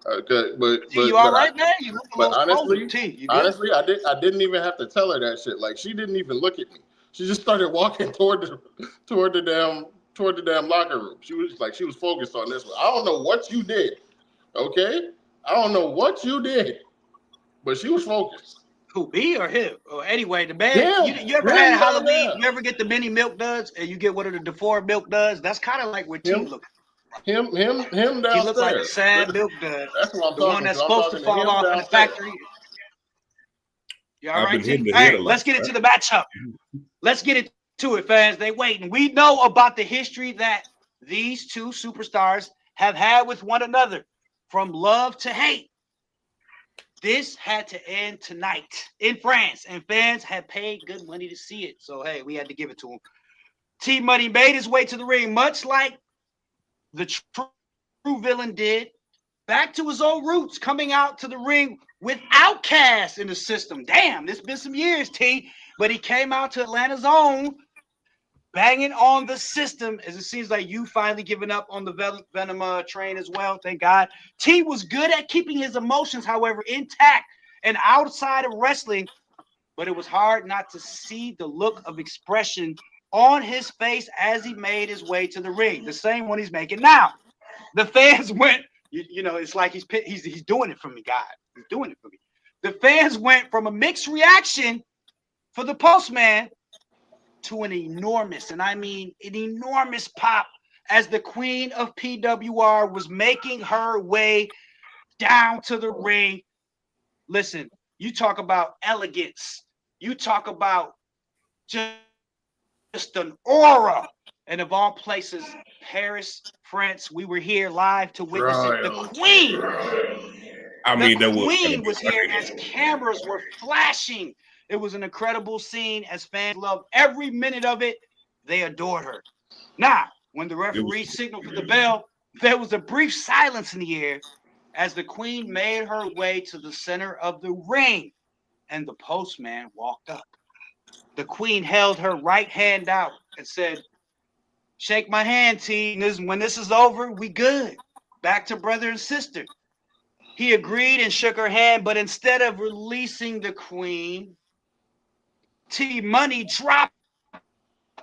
Okay, but you all right, man? You look a little honestly, I didn't even have to tell her that shit. Like, she didn't even look at me. She just started walking toward the damn locker room. She was focused on this one. I don't know what you did. Okay, I don't know what you did, but she was focused. Who, me or him? Or anyway, the man. You ever had Halloween? You ever get the mini milk duds and you get one of the DeFore milk duds? That's kind of like what T looks. Him downstairs. He looks like a sad milk dud. That's what I'm the one that's supposed to fall off in the factory. You all right, T? Hey, let's get into the matchup. Let's get into it, fans. They waiting. We know about the history that these two superstars have had with one another. From love to hate. This had to end tonight in France, and fans had paid good money to see it. So, hey, we had to give it to him. T Money made his way to the ring, much like the true villain did, back to his old roots, coming out to the ring with Outkast in the system. Damn, it's been some years, T, but he came out to Atlanta's own, banging on the system, as it seems like you finally given up on the Venom train as well. Thank God. T was good at keeping his emotions, however, intact and outside of wrestling, but it was hard not to see the look of expression on his face as he made his way to the ring, the same one he's making now. The fans went, it's like he's doing it for me, God. He's doing it for me. The fans went from a mixed reaction for the Postman to an enormous, and I mean an enormous pop as the queen of PWR was making her way down to the ring. Listen, you talk about elegance. You talk about just an aura. And of all places, Paris, France, we were here live to witness it. The queen. The queen was here as cameras were flashing. It was an incredible scene as fans loved every minute of it. They adored her. Now, when the referee signaled for the bell, there was a brief silence in the air as the queen made her way to the center of the ring and the Postman walked up. The queen held her right hand out and said, "Shake my hand, T. When this is over, we good. Back to brother and sister." He agreed and shook her hand, but instead of releasing the queen, T Money dropped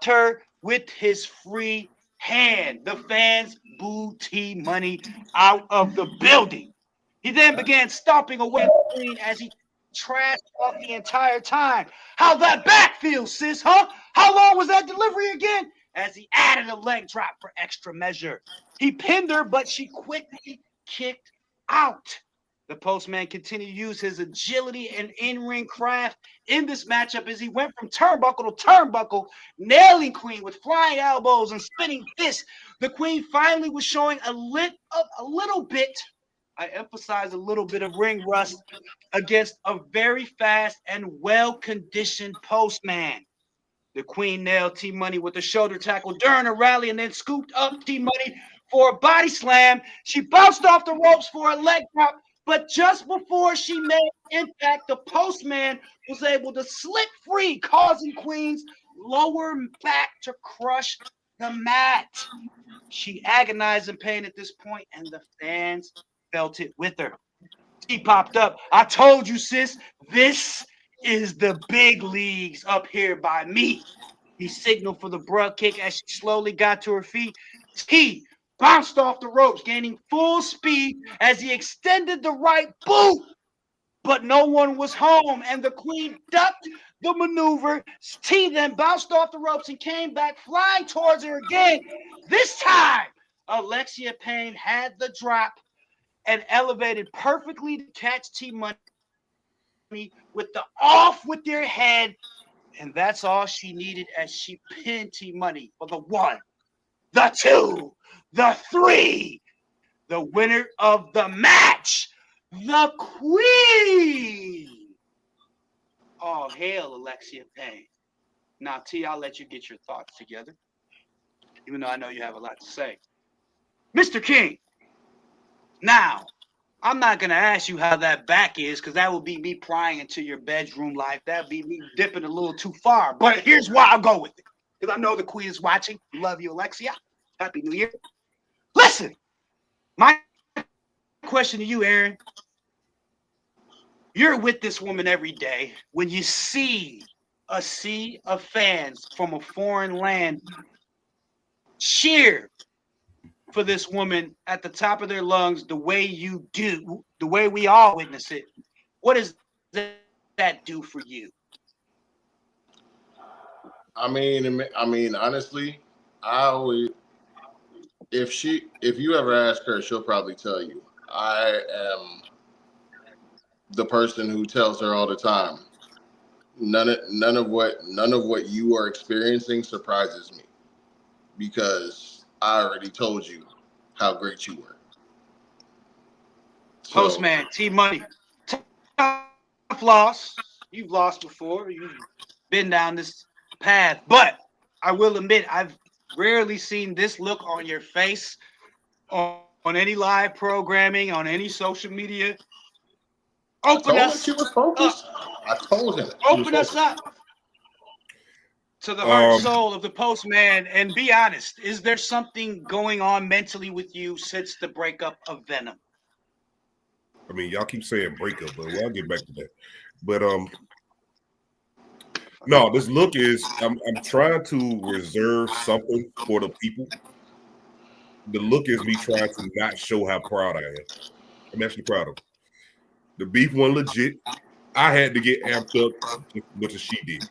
her with his free hand. The fans booed T Money out of the building. He then began stomping away the queen as he trashed off the entire time. How that back feels, sis, huh? How long was that delivery again? As he added a leg drop for extra measure. He pinned her, but she quickly kicked out. The postman continued to use his agility and in-ring craft in this matchup as he went from turnbuckle to turnbuckle, nailing Queen with flying elbows and spinning fists. The Queen finally was showing a little bit, I emphasize a little bit of ring rust against a very fast and well-conditioned postman. The Queen nailed T Money with a shoulder tackle during a rally and then scooped up T Money for a body slam. She bounced off the ropes for a leg drop, but just before she made impact, the postman was able to slip free, causing Queen's lower back to crush the mat. She agonized in pain at this point, and the fans felt it with her. She popped up. I told you, sis, this is the big leagues up here by me. He signaled for the bruh kick as she slowly got to her feet. T bounced off the ropes, gaining full speed as he extended the right boot. But no one was home, and the Queen ducked the maneuver. T then bounced off the ropes and came back flying towards her again. This time, Alexia Payne had the drop and elevated perfectly to catch T Money with the off with their head. And that's all she needed as she pinned T Money for the 1, the 2, the 3. The winner of the match, the Queen. All hail, Alexia Payne. Now, T, I'll let you get your thoughts together, even though I know you have a lot to say. Mr. King, now, I'm not going to ask you how that back is because that would be me prying into your bedroom life. That would be me dipping a little too far. But here's why I'll go with it. Because I know the Queen is watching. Love you, Alexia. Happy New Year. Listen, my question to you, Aaron. You're with this woman every day. When you see a sea of fans from a foreign land cheer for this woman at the top of their lungs the way you do, the way we all witness it, what does that do for you? I mean, honestly, I always, if you ever ask her, she'll probably tell you. I am the person who tells her all the time, none of what you are experiencing surprises me, because I already told you how great you were. So, Postman, T Money, tough loss. You've lost before. You've been down this path. But I will admit, I've rarely seen this look on your face on any live programming, on any social media. Open us she was focused. up. I told him. Open us up to the heart and soul of the postman, and be honest. Is there something going on mentally with you since the breakup of Venom? I mean, y'all keep saying breakup, but I'll get back to that. But no, this look is I'm trying to reserve something for the people. The look is me trying to not show how proud I am. I'm actually proud of it. The beef wasn't legit. I had to get amped up as much as she did.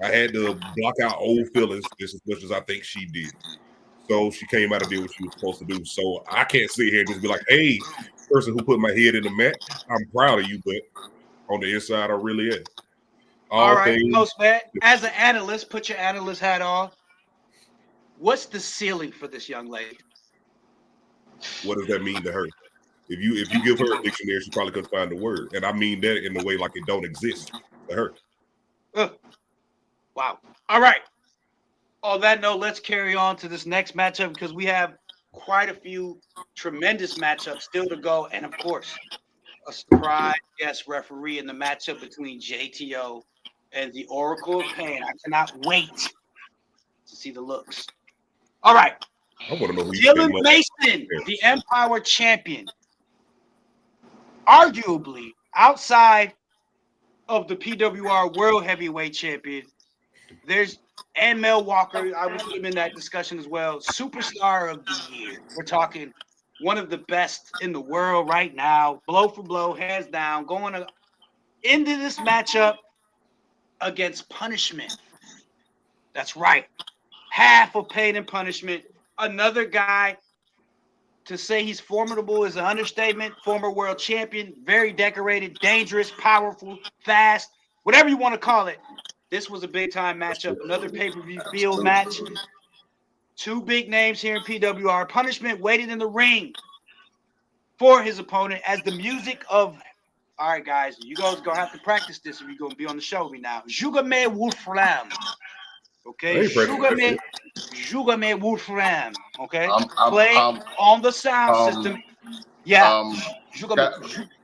I had to block out old feelings just as much as I think she did. So she came out and did what she was supposed to do. So I can't sit here and just be like, hey, person who put my head in the mat, I'm proud of you, but on the inside, I really am. All right, postman, as an analyst, put your analyst hat on. What's the ceiling for this young lady? What does that mean to her? If you give her a dictionary, she probably couldn't find the word. And I mean that in a way like it don't exist to her. Wow. All right. On that note, let's carry on to this next matchup because we have quite a few tremendous matchups still to go. And of course, a surprise guest referee in the matchup between JTO and the Oracle of Pain. I cannot wait to see the looks. All right. I want to know who Dylan Mason, the Empower champion, arguably outside of the PWR World Heavyweight Champion, there's and Mel Walker. I would put him in that discussion as well. Superstar of the year. We're talking one of the best in the world right now, blow for blow, hands down, going into this matchup against Punishment. That's right. Half of Pain and Punishment. Another guy, to say he's formidable is an understatement. Former world champion, very decorated, dangerous, powerful, fast, whatever you want to call it. This was a big-time matchup. Another pay-per-view field match. Two big names here in PWR. Punishment waited in the ring for his opponent as the music of, all right, guys, you guys going to have to practice this if you're going to be on the show with me now. Jugame Wolfram. Okay? Jugame Wolfram. Okay? Play on the sound system. Yeah.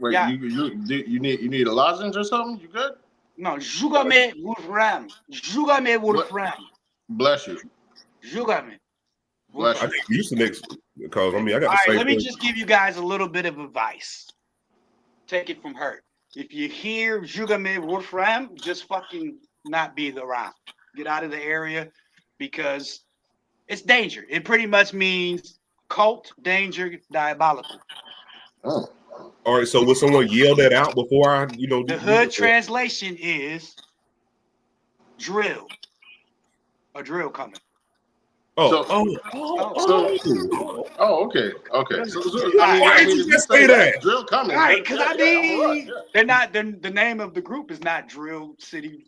Wait, yeah. You need a lozenge or something? You good? No, Jugame Wolfram. Jugame Wolfram. Bless you. Jugame. I think you used to next because I got all the right, same. Let me just give you guys a little bit of advice. Take it from her. If you hear Jugame Wolfram, just fucking not be around. Get out of the area because it's danger. It pretty much means cult, danger, diabolical. Oh. All right, so would someone yell that out before I, The hood translation is drill. A drill coming. Okay. Why did you just say that? Drill coming. Right, because they're not. The name of the group is not Drill City.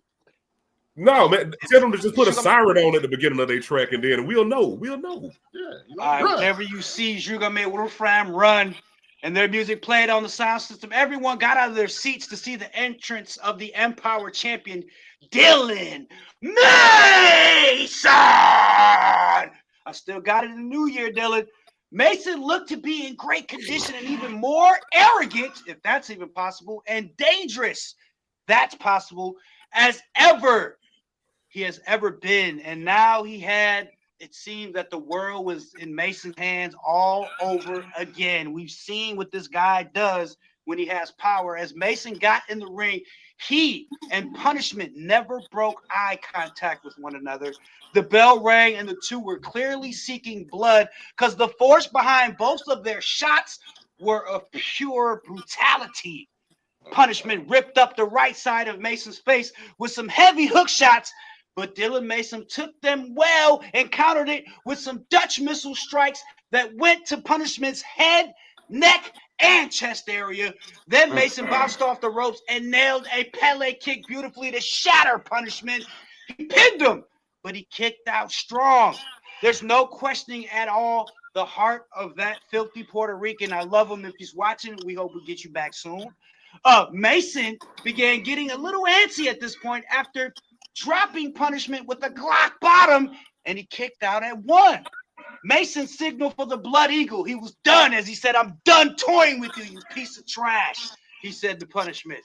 No, man. Tell them to just put a siren on at the beginning of their track, and then we'll know. Yeah. Whenever you see Jugame Wolfram run, and their music played on the sound system, everyone got out of their seats to see the entrance of the Empower champion, Dylan Mason. I still got it in the new year, Dylan. Mason looked to be in great condition and even more arrogant, if that's even possible, and dangerous, that's possible, as ever he has ever been. And now it seemed that the world was in Mason's hands all over again. We've seen what this guy does when he has power. As Mason got in the ring, he and Punishment never broke eye contact with one another. The bell rang and the two were clearly seeking blood because the force behind both of their shots were of pure brutality. Punishment ripped up the right side of Mason's face with some heavy hook shots, but Dylan Mason took them well and countered it with some Dutch missile strikes that went to Punishment's head, neck, and chest area. Then Mason bounced off the ropes and nailed a Pele kick beautifully to shatter Punishment. He pinned him, but he kicked out strong. There's no questioning at all the heart of that filthy Puerto Rican. I love him. If he's watching, we hope we get you back soon. Mason began getting a little antsy at this point after dropping Punishment with a Glock bottom, and he kicked out at 1. Mason signaled for the Blood Eagle. He was done, as he said, "I'm done toying with you, you piece of trash," he said to Punishment.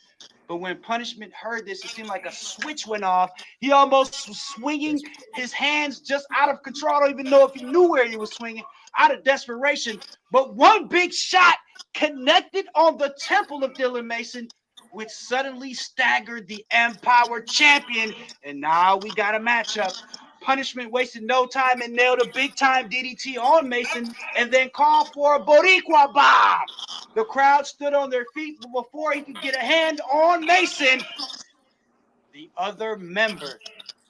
But when Punishment heard this, it seemed like a switch went off. He almost was swinging his hands just out of control. I don't even know if he knew where he was swinging, out of desperation. But one big shot connected on the temple of Dylan Mason, which suddenly staggered the Empower champion. And now we got a matchup. Punishment wasted no time and nailed a big-time DDT on Mason and then called for a Boricua bomb. The crowd stood on their feet, but before he could get a hand on Mason, the other member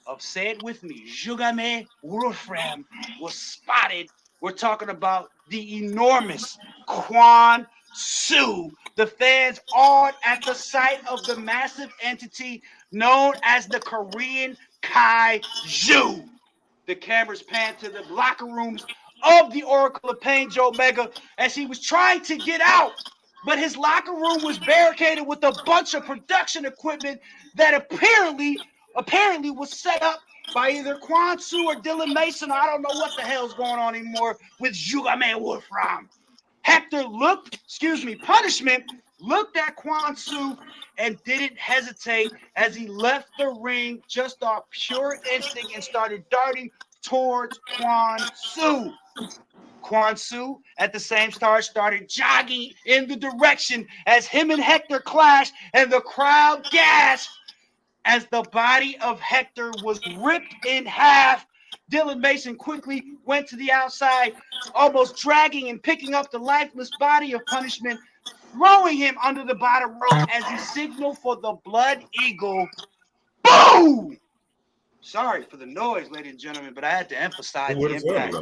of, say it with me, Jugame Wolfram was spotted. We're talking about the enormous Quan Su. The fans awed at the sight of the massive entity known as the Korean Kaiju. The cameras panned to the locker rooms of the Oracle of Pain, Joe Mega, as he was trying to get out. But his locker room was barricaded with a bunch of production equipment that apparently was set up by either Quan Su or Dylan Mason. I don't know what the hell's going on anymore with Jugame Wolfram. Punishment looked at Quan Su and didn't hesitate as he left the ring just off pure instinct and started darting towards Quan Su. Kwanzaa at the same start started jogging in the direction as him and Hector clashed, and the crowd gasped as the body of Hector was ripped in half. Dylan Mason quickly went to the outside, almost dragging and picking up the lifeless body of Punishment, throwing him under the bottom rope as he signaled for the Blood Eagle. Boom! Sorry for the noise, ladies and gentlemen, but I had to emphasize the impact.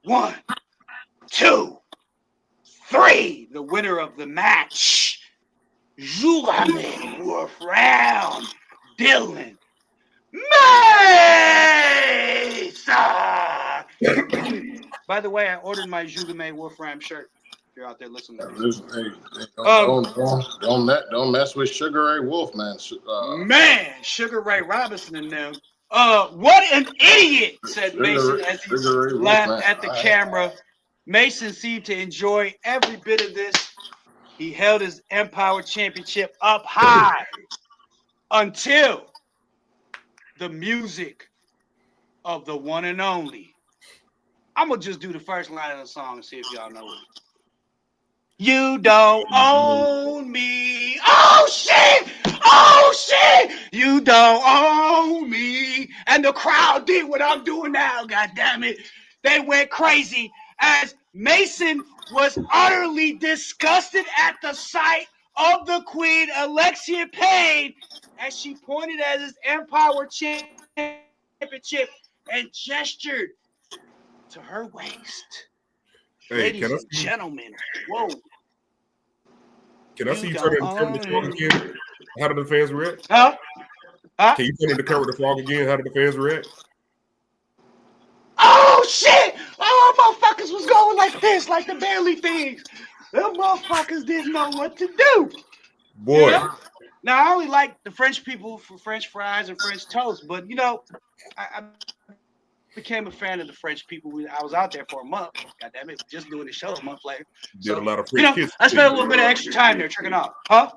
1, 2, 3. The winner of the match, Julame Wolfram, Dylan Mesa. By the way, I ordered my Julame Wolfram shirt. If you're out there listening, don't mess with Sugar Ray Wolf, man. Sugar Ray Robinson and them. What an idiot, said Mason as he laughed at the camera. Mason seemed to enjoy every bit of this. He held his Empower Championship up high until the music of the one and only. I'm going to just do the first line of the song and see if y'all know it. You don't own me. Oh, shit. Oh, shit. You don't own me. And the crowd did what I'm doing now, God damn it. They went crazy as Mason was utterly disgusted at the sight of the Queen, Alexia Payne, as she pointed at his Empower Championship and gestured to her waist. Hey, ladies and gentlemen, whoa. Can I see you turn in the frog again? How did the fans react? Huh? Can you turn in the cover the frog again? How did the fans react? Oh, shit! Oh, motherfuckers was going like this, like the Bailey things. Them motherfuckers didn't know what to do. Boy. Yeah? Now, I only like the French people for French fries and French toast, but, you know, I became a fan of the French people. I was out there for a month. God damn it, just doing the show a month later. Did a lot of French kisses. I spent a little bit of extra time there checking out. Huh?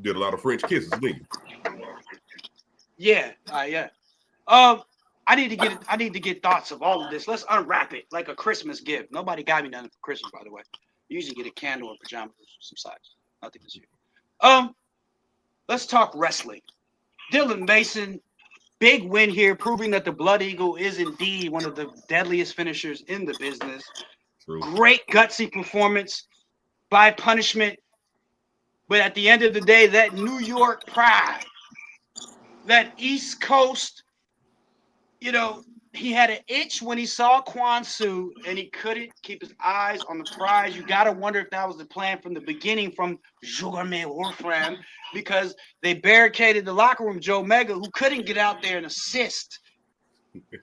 Did a lot of French kisses, didn't you? Yeah. I need to get thoughts of all of this. Let's unwrap it like a Christmas gift. Nobody got me nothing for Christmas, by the way. You usually get a candle and pajamas with some sides. Nothing this year. Let's talk wrestling. Dylan Mason, big win here, proving that the Blood Eagle is indeed one of the deadliest finishers in the business. True. Great gutsy performance by Punishment. But at the end of the day, that New York pride, that East Coast, you know, he had an itch when he saw Kwanzaa and he couldn't keep his eyes on the prize. You got to wonder if that was the plan from the beginning from Julame Wolfram, because they barricaded the locker room, Joe Mega, who couldn't get out there and assist.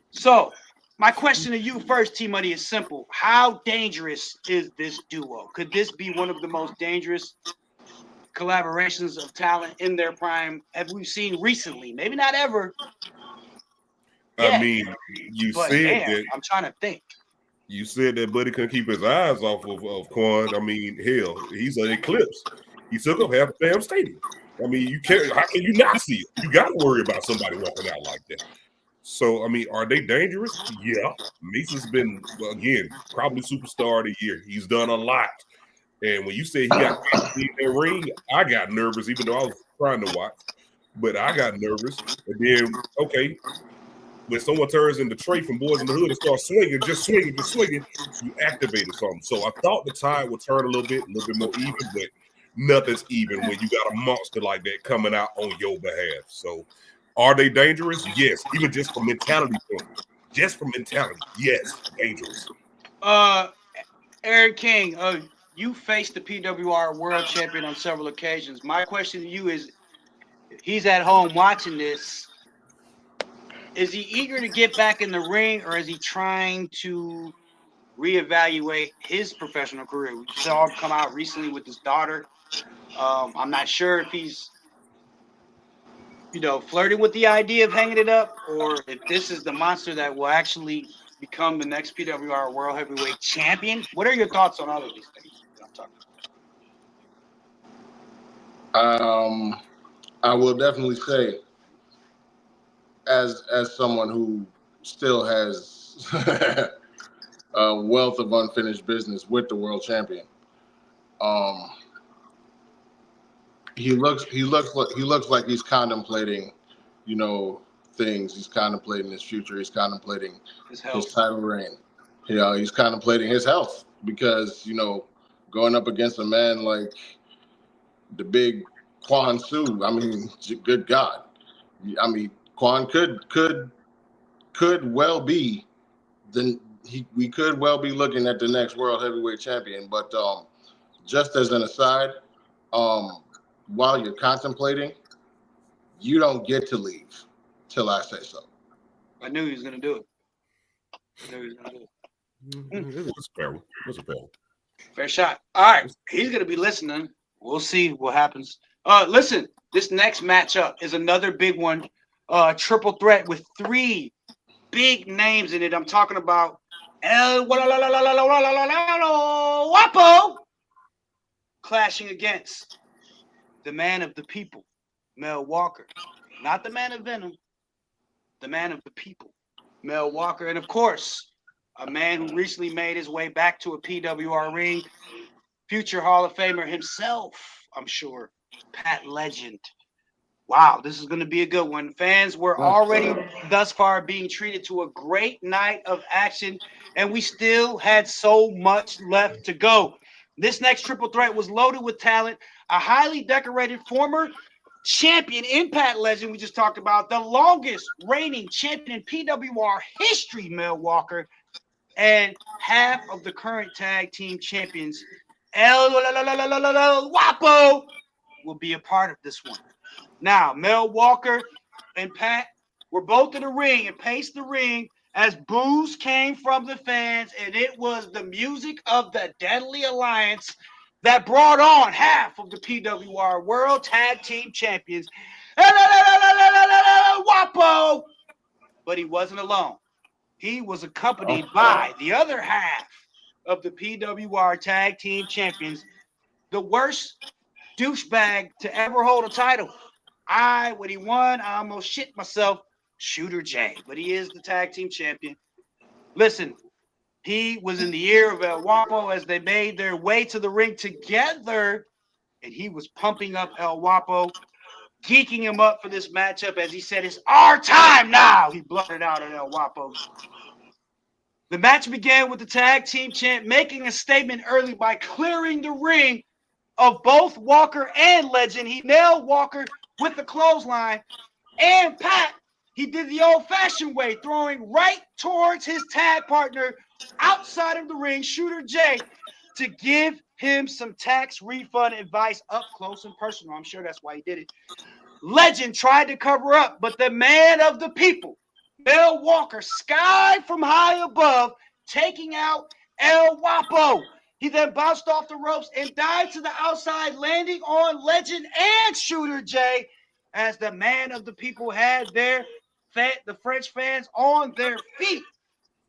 So my question to you first, T-Money, is simple. How dangerous is this duo? Could this be one of the most dangerous collaborations of talent in their prime have we seen recently? Maybe not ever. I mean, you said that. I'm trying to think. You said that Buddy couldn't keep his eyes off of Quan. I mean, hell, he's an eclipse. He took up half the damn stadium. I mean, you can't. How can you not see it? You got to worry about somebody walking out like that. So, I mean, are they dangerous? Yeah. Mason's been, again, probably superstar of the year. He's done a lot. And when you say he got in that ring, I got nervous, even though I was trying to watch. But I got nervous. And then, okay, when someone turns in the tray from Boys in the Hood and starts swinging, you activated something. So I thought the tide would turn a little bit more even, but nothing's even when you got a monster like that coming out on your behalf. So are they dangerous? Yes. Even just from mentality point. Just from mentality, yes, dangerous. Eric King, you faced the PWR World Champion on several occasions. My question to you is, if he's at home watching this, is he eager to get back in the ring, or is he trying to reevaluate his professional career? We saw him come out recently with his daughter. I'm not sure if he's, flirting with the idea of hanging it up, or if this is the monster that will actually become the next PWR World Heavyweight Champion. What are your thoughts on all of these things that I'm talking about? I will definitely say, as someone who still has a wealth of unfinished business with the world champion. Um, he looks like he's contemplating, you know, things. He's contemplating his future. He's contemplating his title reign. You know, he's contemplating his health because, you know, going up against a man like the big Quan Su, I mean, good God. I mean, Quan could well be we could well be looking at the next world heavyweight champion. But just as an aside, while you're contemplating, you don't get to leave till I say so. I knew he was gonna do it. It's fair. It's a fair. Fair shot. All right, he's gonna be listening. We'll see what happens. Listen, this next matchup is another big one. Triple threat with 3 big names in it. I'm talking about El Guapo clashing against the man of the people, Mel Walker. Not the man of Venom, the man of the people, Mel Walker. And of course, a man who recently made his way back to a PWR ring, future Hall of Famer himself, I'm sure, Pat Legend. Wow, this is going to be a good one. Fans were already thus far being treated to a great night of action, and we still had so much left to go. This next triple threat was loaded with talent, a highly decorated former champion in Pat Legend, we just talked about, the longest reigning champion in PWR history, Mel Walker, and half of the current tag team champions, El Guapo, will be a part of this one. Now, Mel Walker and Pat were both in the ring and paced the ring as boos came from the fans, and it was the music of the Deadly Alliance that brought on half of the PWR World Tag Team Champions, Wapo. But he wasn't alone. He was accompanied by the other half of the PWR Tag Team Champions, the worst douchebag to ever hold a title. When he won, I almost shit myself, Shooter J, but he is the tag team champion. Listen, he was in the ear of El Guapo as they made their way to the ring together, and he was pumping up El Guapo, geeking him up for this matchup as he said, "It's our time now." He blurted out at El Guapo. The match began with the tag team champ making a statement early by clearing the ring of both Walker and Legend. He nailed Walker with the clothesline, and Pat, he did the old-fashioned way, throwing right towards his tag partner outside of the ring, Shooter J, to give him some tax refund advice up close and personal. I'm sure that's why he did it. Legend tried to cover up, but the man of the people, Mel Walker, skied from high above, taking out El Guapo. He then bounced off the ropes and dived to the outside, landing on Legend and Shooter J as the man of the people had the French fans on their feet.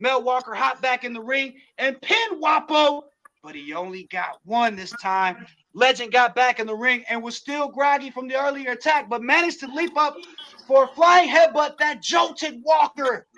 Mel Walker hopped back in the ring and pinned Guapo, but he only got one this time. Legend got back in the ring and was still groggy from the earlier attack, but managed to leap up for a flying headbutt that jolted Walker.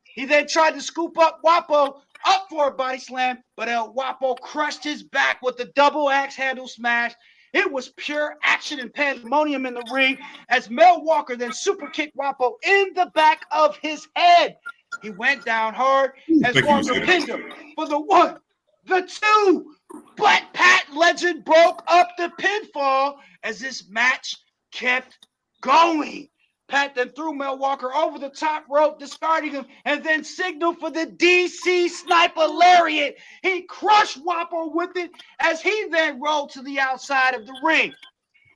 He then tried to scoop up Guapo up for a body slam, but El Guapo crushed his back with the double axe handle smash. It was pure action and pandemonium in the ring as Mel Walker then super kicked Guapo in the back of his head. He went down hard as Walker pinned him for the 1, the 2, but Pat Legend broke up the pinfall as this match kept going. Pat then threw Mel Walker over the top rope, discarding him, and then signaled for the DC Sniper Lariat. He crushed Guapo with it as he then rolled to the outside of the ring.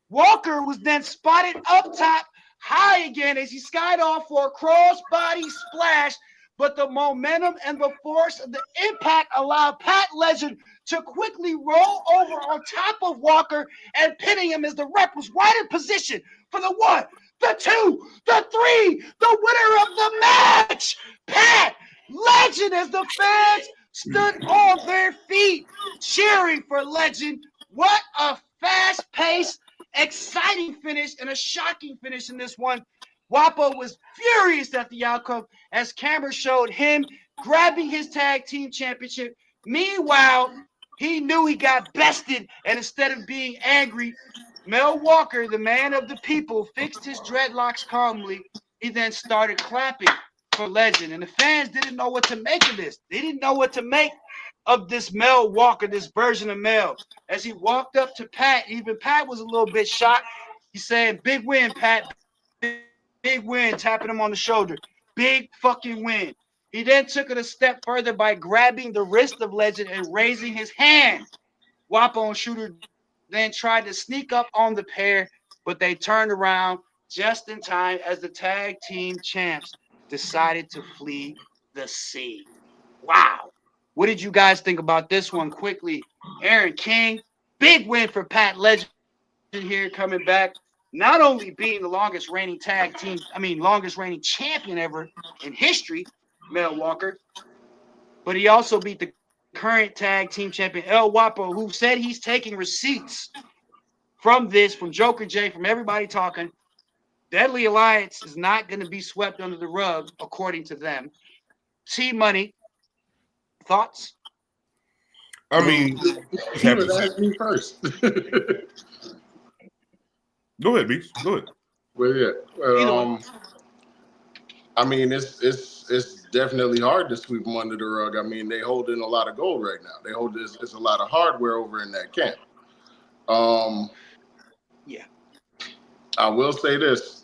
Walker was then spotted up top, high again, as he skied off for a crossbody splash, but the momentum and the force of the impact allowed Pat Legend to quickly roll over on top of Walker and pinning him as the ref was right in position for the 1, the 2, the 3, the winner of the match, Pat Legend, as the fans stood on their feet cheering for Legend. What a fast-paced, exciting finish and a shocking finish in this one. Guapo was furious at the outcome as cameras showed him grabbing his tag team championship. Meanwhile, he knew he got bested, and instead of being angry, Mel Walker, the man of the people, fixed his dreadlocks calmly. He then started clapping for Legend, and the fans didn't know what to make of this. They didn't know what to make of this Mel Walker, this version of Mel. As he walked up to Pat, even Pat was a little bit shocked. He said, "Big win, Pat. Big win," tapping him on the shoulder. Big fucking win. He then took it a step further by grabbing the wrist of Legend and raising his hand. Wapo and Shooter then tried to sneak up on the pair, but they turned around just in time as the tag team champs decided to flee the scene. Wow. What did you guys think about this one quickly? Aaron King, big win for Pat Legend here coming back. Not only being the longest reigning longest reigning champion ever in history, Mel Walker, but he also beat the current tag team champion El Wapo, who said he's taking receipts from Joker J, from everybody talking. Deadly Alliance is not going to be swept under the rug, according to them. T Money, thoughts? I mean, you would ask me first. Go ahead, Beast. Go ahead. Well, yeah. Well, I mean, it's definitely hard to sweep them under the rug. I mean, they hold in a lot of gold right now. They hold this. It's a lot of hardware over in that camp. Yeah. I will say this.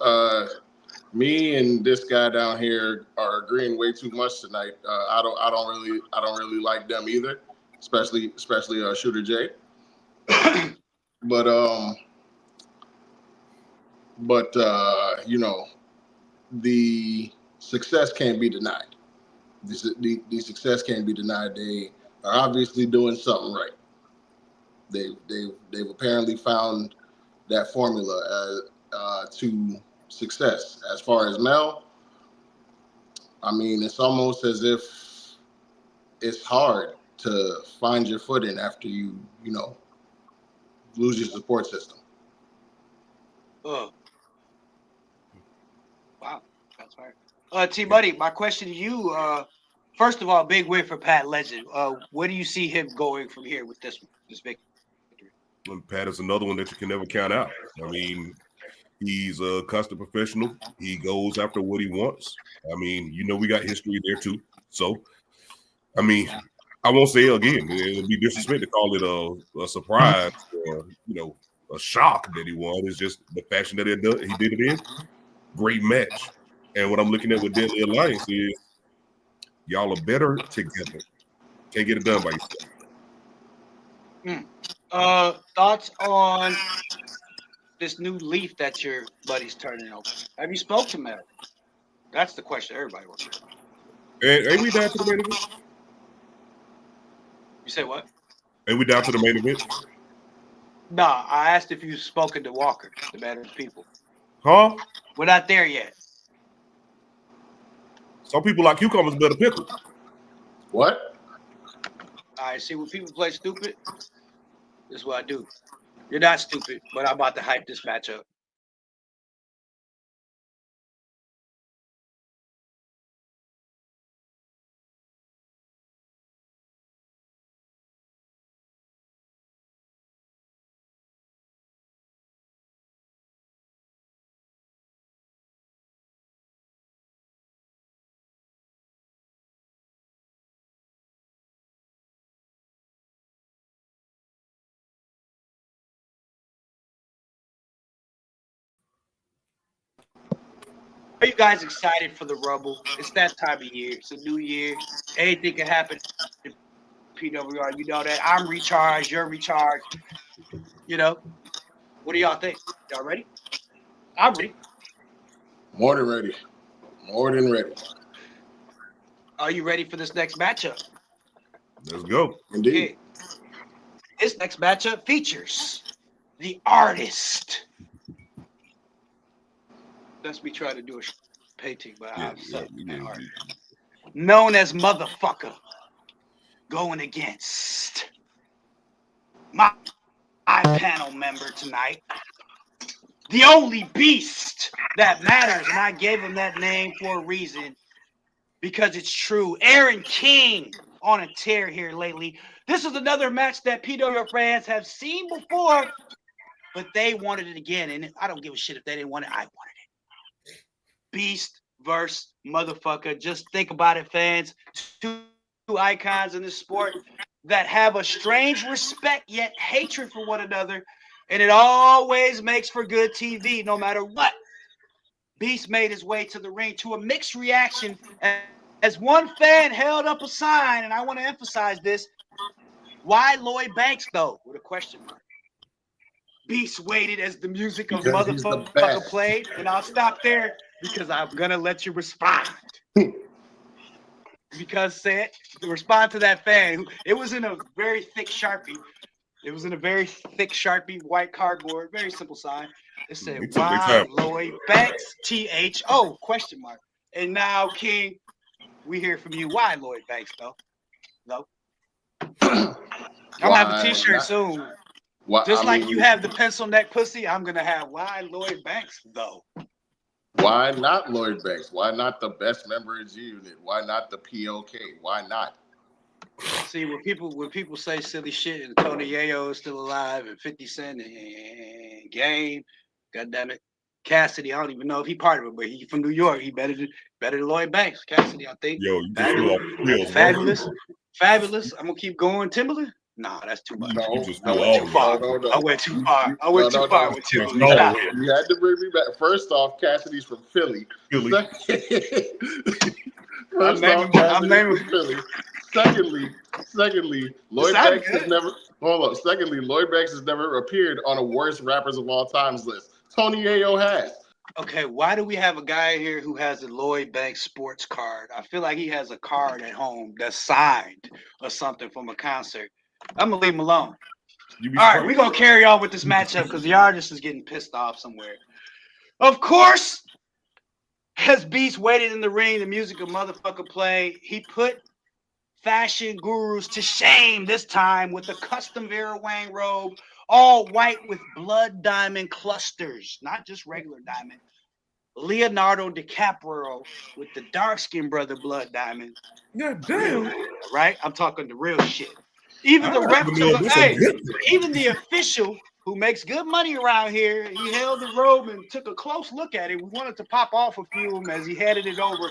Me and this guy down here are agreeing way too much tonight. I don't really like them either, especially Shooter J. But you know, the success can't be denied. The success can't be denied. They are obviously doing something right. They've apparently found that formula to success. As far as Mel, I mean, it's almost as if it's hard to find your footing after you lose your support system. Wow, that's right. T Buddy, my question to you, first of all, big win for Pat Legend. Where do you see him going from here with this victory? And Pat is another one that you can never count out. I mean, he's a constant professional. He goes after what he wants. I mean, we got history there too. So, I mean, I won't say it again. It'd be disrespect to call it a surprise or, a shock that he won. It's just the fashion that he did it in. Great match. And what I'm looking at with Deadly Alliance is y'all are better together. Can't get it done by yourself. Thoughts on this new leaf that your buddy's turning over? Have you spoke to Mel? That's the question everybody wants to know. And ain't we down to the main event? You say what? Ain't we down to the main event? Nah, I asked if you've spoken to Walker, the man of the people. Huh? We're not there yet. Some people like cucumbers better pickles. What? All right, see, when people play stupid, this is what I do. You're not stupid, but I'm about to hype this match up. Are you guys excited for the Rumble? It's that time of year. It's a new year. Anything can happen in PWR. You know that. I'm recharged. You're recharged. What do y'all think? Y'all ready? I'm ready. More than ready. More than ready. Are you ready for this next matchup? Let's go. Indeed. Okay. This next matchup features the artist. Let's be trying to do a painting, but I'm art. Known as Motherfucker, going against my panel member tonight, the only beast that matters, and I gave him that name for a reason because it's true. Aaron King on a tear here lately. This is another match that PWR fans have seen before, but they wanted it again. And I don't give a shit if they didn't want it. I wanted it. Beast versus motherfucker. Just think about it, fans. Two icons in this sport that have a strange respect yet hatred for one another. And it always makes for good TV no matter what. Beast made his way to the ring to a mixed reaction as one fan held up a sign, and I want to emphasize this. Why Lloyd Banks, though? With a question mark. Beast waited as the music of motherfucker played, and I'll stop there because I'm going to let you respond. Because respond to that fan. It was in a very thick Sharpie. It was in a very thick Sharpie, white cardboard, very simple sign. It said, why Lloyd Banks, THO, question mark. And now, King, we hear from you. Why Lloyd Banks, though? No. I'm going to have a t-shirt soon. You have the pencil neck pussy, I'm going to have why Lloyd Banks, though. Why not Lloyd Banks? Why not the best member of G Unit? Why not the POK? Why not? See, when people say silly shit and Tony Yayo is still alive and 50 Cent and Game, goddammit, Cassidy, I don't even know if he part of it, but he from New York. He better than Lloyd Banks. Cassidy, I think. Yo, you fabulous. I'm gonna keep going. Timberland? Nah, that's too much. No, I went too far. I went too far. I went too far with Timberland. No, you had to bring me back. First off, Cassidy's from Philly. First off, Cassidy's from Philly. Secondly, Lloyd Banks has never. Hold up. Secondly, Lloyd Banks has never appeared on a worst rappers of all times list. Tony Yayo has. Okay, why do we have a guy here who has a Lloyd Banks sports card? I feel like he has a card at home that's signed or something from a concert. I'm gonna leave him alone. All right, we're gonna carry on with this matchup because the artist is getting pissed off somewhere. Of course, as Beast waited in the ring, the music of motherfucker play, he put fashion gurus to shame this time with a custom Vera Wang robe, all white with blood diamond clusters, not just regular diamond. Leonardo DiCaprio with the dark-skinned brother blood diamond. Yeah, damn. Right? I'm talking the real shit. Even the even the official who makes good money around here, he held the robe and took a close look at it. We wanted to pop off a few of them as he headed it over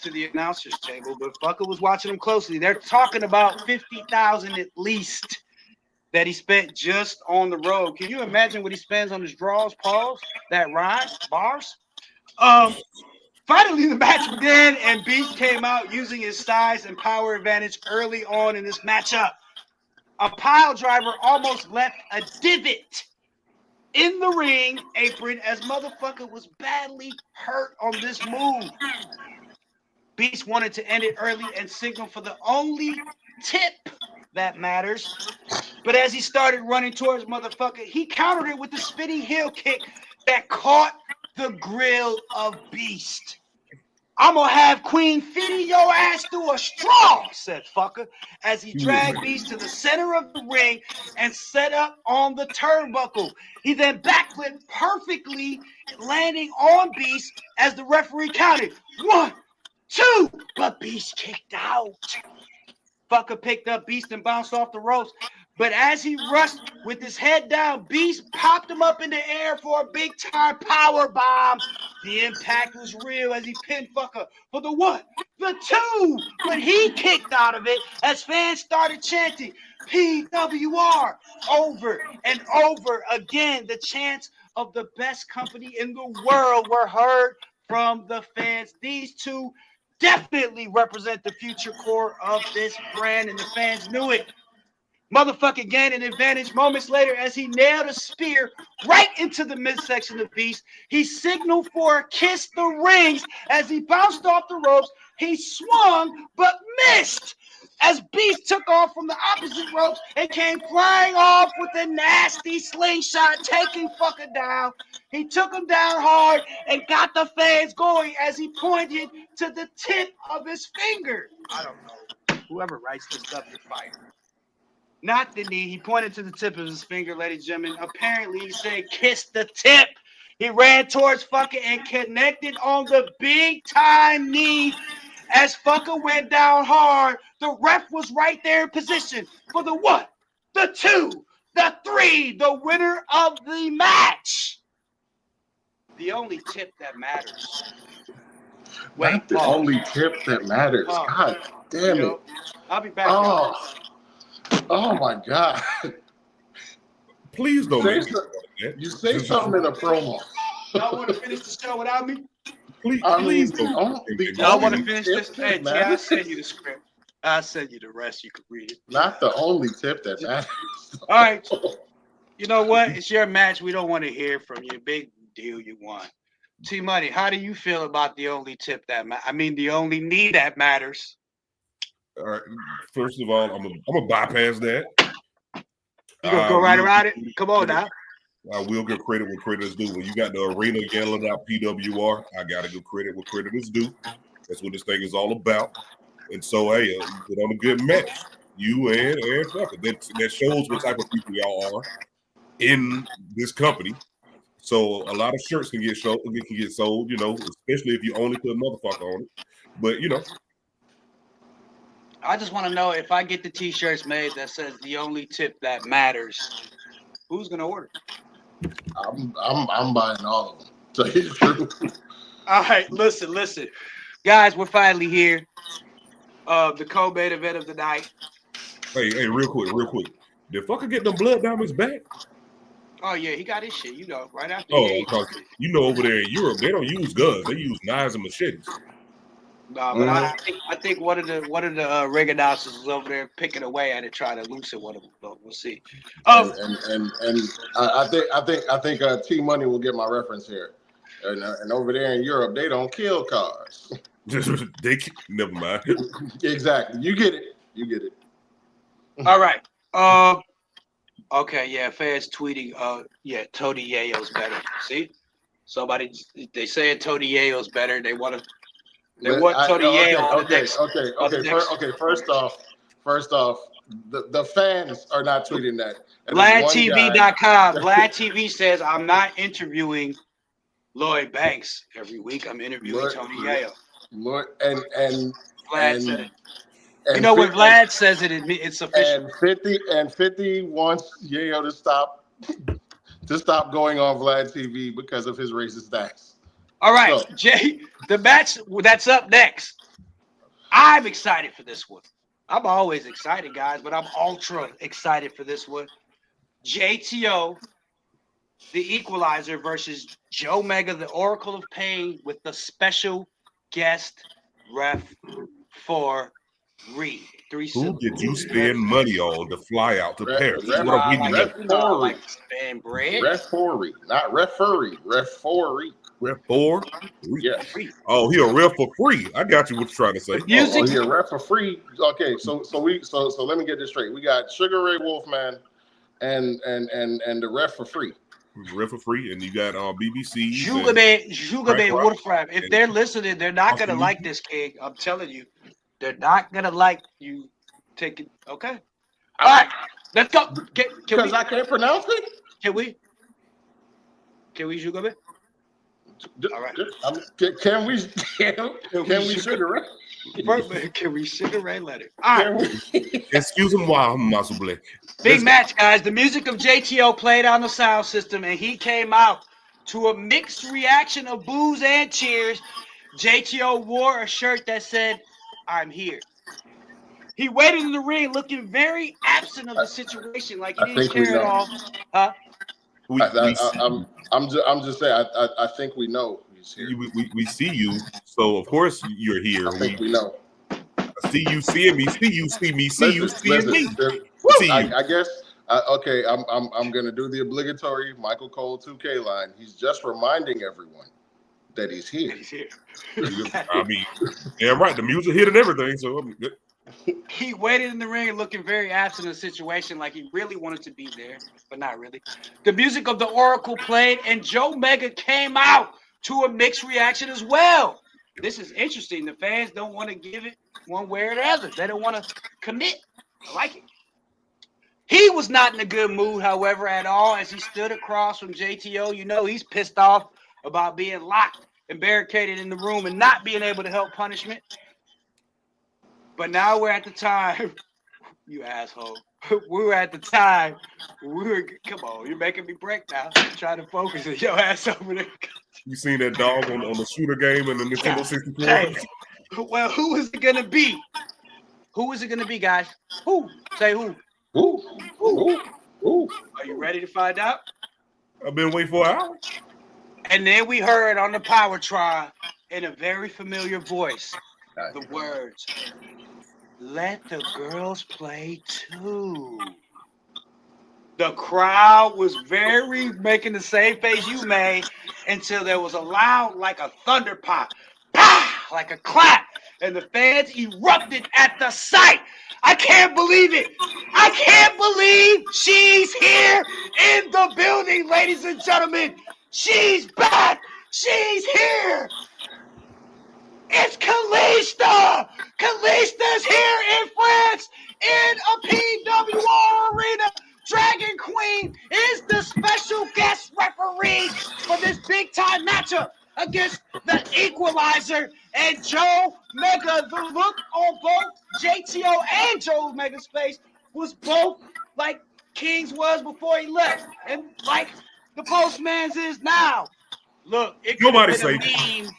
to the announcer's table, but fucker was watching him closely. They're talking about $50,000 at least that he spent just on the road. Can you imagine what he spends on his draws, pause, that rhymes, bars? Finally, the match began, and Beast came out using his size and power advantage early on in this matchup. A pile driver almost left a divot in the ring apron as motherfucker was badly hurt on this move. Beast wanted to end it early and signal for the only tip that matters. But as he started running towards motherfucker, he countered it with a spinning heel kick that caught the grill of Beast. I'm gonna have Queen feeding your ass through a straw, said fucker, as he dragged Beast to the center of the ring and set up on the turnbuckle. He then backflipped perfectly, landing on Beast as the referee counted 1, 2, but Beast kicked out. Fucker picked up Beast and bounced off the ropes. But as he rushed with his head down, Beast popped him up in the air for a big-time power bomb. The impact was real as he pinned fucker for the 1, the 2, but he kicked out of it as fans started chanting PWR over and over again. The chants of the best company in the world were heard from the fans. These two definitely represent the future core of this brand, and the fans knew it. Motherfucker gained an advantage moments later as he nailed a spear right into the midsection of Beast. He signaled for a kiss the rings as he bounced off the ropes. He swung but missed as Beast took off from the opposite ropes and came flying off with a nasty slingshot, taking fucker down. He took him down hard and got the fans going as he pointed to the tip of his finger. I don't know. Whoever writes this stuff, you're fired. Not the knee. He pointed to the tip of his finger, ladies and gentlemen. Apparently, he said, kiss the tip. He ran towards fucker and connected on the big-time knee As fucker went down hard, the ref was right there in position for the 1, the 2, the 3, the winner of the match. The only tip that matters. Wait, Not the only tip that matters. God damn it. I'll be back. Oh my God. Please don't make me you say something in a promo. Y'all want to finish the show without me? Please don't. Y'all want to finish this? Hey, G, I'll send you the script. I'll send you the rest. You can read it. Not the only tip that matters. All right. You know what? It's your match. We don't want to hear from you. Big deal you won. T Money, how do you feel about the only tip that the only knee that matters? All right. First of all, I'm gonna bypass that. You gonna go right around it? Come on now. I will give credit where credit is due. When you got the arena yelling out PWR, I gotta give credit where credit is due. That's what this thing is all about. And so, hey, you put on a good match. You and fucker. That shows what type of people y'all are in this company. So a lot of shirts can get sold, you know, especially if you only put a motherfucker on it. But you know, I just want to know if I get the T-shirts made that says the only tip that matters, who's gonna order? I'm buying all of them. So it's true. All right, listen, guys, we're finally here. The co-main event of the night. Hey, real quick. Did fucker get them blood diamonds back? Oh yeah, he got his shit. You know, right after. Because you know over there in Europe they don't use guns; they use knives and machetes. Nah, but I think one of the ring announcers was over there picking away at it, trying to loosen one of them. But we'll see. And I think T Money will get my reference here. And over there in Europe, they don't kill cars. Never mind. Exactly. You get it. All right. Okay. Yeah. Fans tweeting. Tony Yayo's better. See, they saying Tony Yayo's better. They want Tony Yayo. Okay. First off, the fans are not tweeting that. VladTV.com. Vlad TV says I'm not interviewing Lloyd Banks every week. I'm interviewing Tony Yayo. And Vlad said it. You know when Vlad says it, it's official. And 50 wants Yayo to stop going on Vlad TV because of his racist acts. All right, so, Jay, the match that's up next. I'm excited for this one. I'm always excited, guys, but I'm ultra excited for this one. JTO, the Equalizer, versus Joe Mega, the Oracle of Pain, with the special guest referee. Who did you spend money on to fly out to Paris? Referee, not referee. Referee. Yeah. Oh, he a ref for free. I got you. What you trying to say? He a ref for free. Okay, so let me get this straight. We got Sugar Ray Wolfman and the ref for free. Ref for free, and you got BBC. Sugar Ray Wolfman. If they're listening, they're not gonna like this, King. I'm telling you, they're not gonna like you taking. Okay. All right, let's go. Because I can't pronounce it. Can we, Sugar Ray? All right. Can we Sugar Ray? Can we Sugar Ray letter? All right. Excuse me, while possibly. Big match, guys. The music of JTO played on the sound system, and he came out to a mixed reaction of boos and cheers. JTO wore a shirt that said, "I'm here." He waited in the ring looking very absent of the situation, like he didn't care at all. Huh? I'm just saying. I think we know he's here. We see you, so of course you're here. I think we know. See you seeing me. See you see me. See you seeing me. See you. I guess. Okay. I'm gonna do the obligatory Michael Cole 2K line. He's just reminding everyone that he's here. He's here. I mean, yeah, right. The music hit and everything. So he waited in the ring looking very absent of the situation, like he really wanted to be there, but not really. The music of the Oracle played, and Joe Mega came out to a mixed reaction as well. This is interesting. The fans don't want to give it one way or the other. They don't want to commit. I like it. He was not in a good mood, however, at all, as he stood across from JTO. You know he's pissed off about being locked and barricaded in the room and not being able to help punishment. But now we're at the time, you asshole. We were at the time. Come on, you're making me break now. I'm trying to focus on your ass over there. You seen that dog on the shooter game in the Nintendo 64? Hey, well, who is it gonna be? Who is it gonna be, guys? Who? Say who? Ooh. Are you ready to find out? I've been waiting for an hour. And then we heard on the Powertron in a very familiar voice the words, "Let the girls play too." The crowd was very making the same face you made until there was a loud, like a thunder pop, pah, like a clap, and the fans erupted at the sight. I can't believe it. I can't believe she's here in the building, ladies and gentlemen. She's back. She's here. It's Kalista. Kalista's here in France in a PWR arena. Dragon Queen is the special guest referee for this big time matchup against the Equalizer and Joe Mega. The look on both JTO and Joe Mega's face was both like King's was before he left, and like the Postman's is now. Look, it could have been a meme.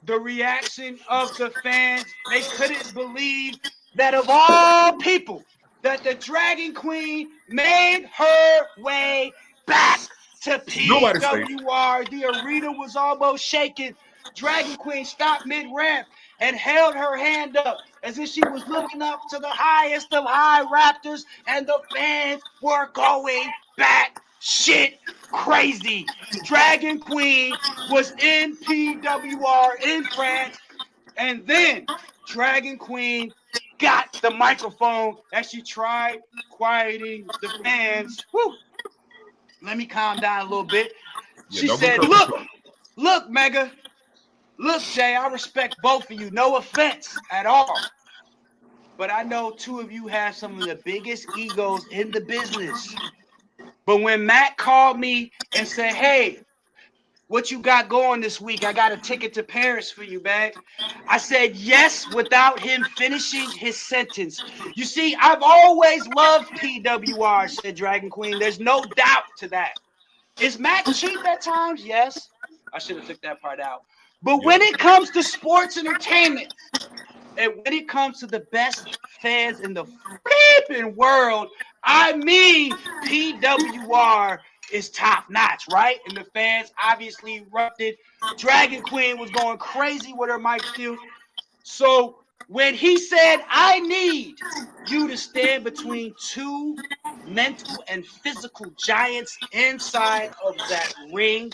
The reaction of the fans, they couldn't believe that of all people, that the Dragon Queen made her way back to PWR. The arena was almost shaking. Dragon Queen stopped mid-ramp and held her hand up as if she was looking up to the highest of high raptors, and the fans were going back shit crazy. Dragon Queen was in PWR in France, and then Dragon Queen got the microphone as she tried quieting the fans. Whew. Let me calm down a little bit. She said, look, Mega. Look, Jay, I respect both of you. No offense at all. But I know two of you have some of the biggest egos in the business. But when Matt called me and said, hey, what you got going this week? I got a ticket to Paris for you, man. I said yes without him finishing his sentence. You see, I've always loved PWR, said Dragon Queen. There's no doubt to that. Is Matt cheap at times? Yes. I should have took that part out. But when it comes to sports entertainment, and when it comes to the best fans in the flipping world, I mean PWR is top notch, right? And the fans obviously erupted. Dragon Queen was going crazy with her mic skill. So when he said, I need you to stand between two mental and physical giants inside of that ring,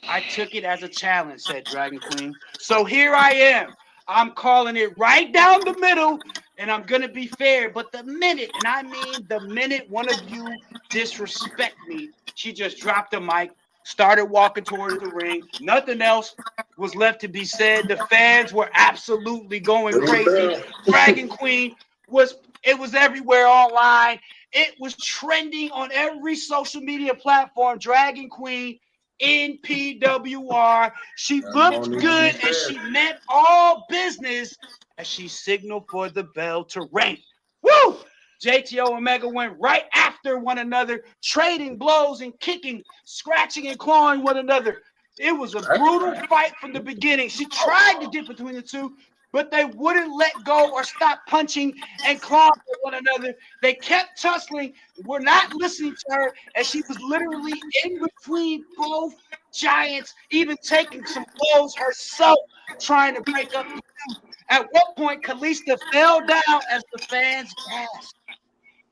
I took it as a challenge, said Dragon Queen. So here I am. I'm calling it right down the middle, and I'm going to be fair. But the minute, and I mean the minute one of you disrespect me, she just dropped the mic, started walking towards the ring. Nothing else was left to be said. The fans were absolutely going crazy. Dragon Queen was everywhere online. It was trending on every social media platform. Dragon Queen in PWR. She looked good and she meant all business as she signaled for the bell to ring. Woo! JTO and Mega went right after one another, trading blows and kicking, scratching and clawing one another. It was a brutal fight from the beginning. She tried to get between the two, but they wouldn't let go or stop punching and clawing at one another. They kept tussling. We're not listening to her, and she was literally in between both giants, even taking some blows herself, trying to break up the two. At one point, Kalista fell down as the fans gasped.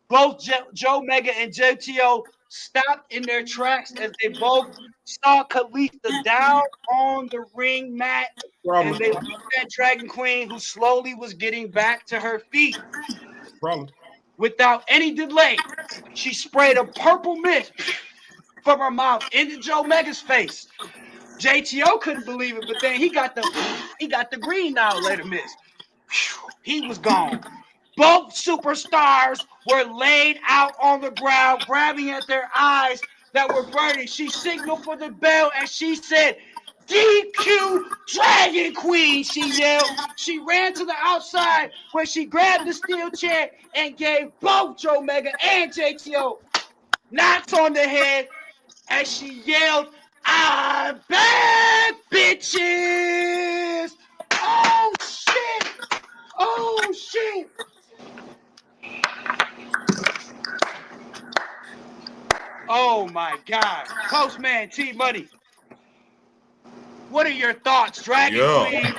Both Joe Mega and JTO stopped in their tracks as they both saw Kalista down on the ring mat. And they looked at Dragon Queen, who slowly was getting back to her feet. Without any delay, she sprayed a purple mist from her mouth into Joe Mega's face. JTO couldn't believe it, but then he got the green now later mist. He was gone. Both superstars were laid out on the ground, grabbing at their eyes that were burning. She signaled for the bell and she said, DQ Dragon Queen, she yelled. She ran to the outside where she grabbed the steel chair and gave both Joe Mega and JTO knocks on the head as she yelled, "I'm bad, bitches!" Oh, shit! Oh, shit! Oh, my God. Postman T Money. What are your thoughts? Dragon Queen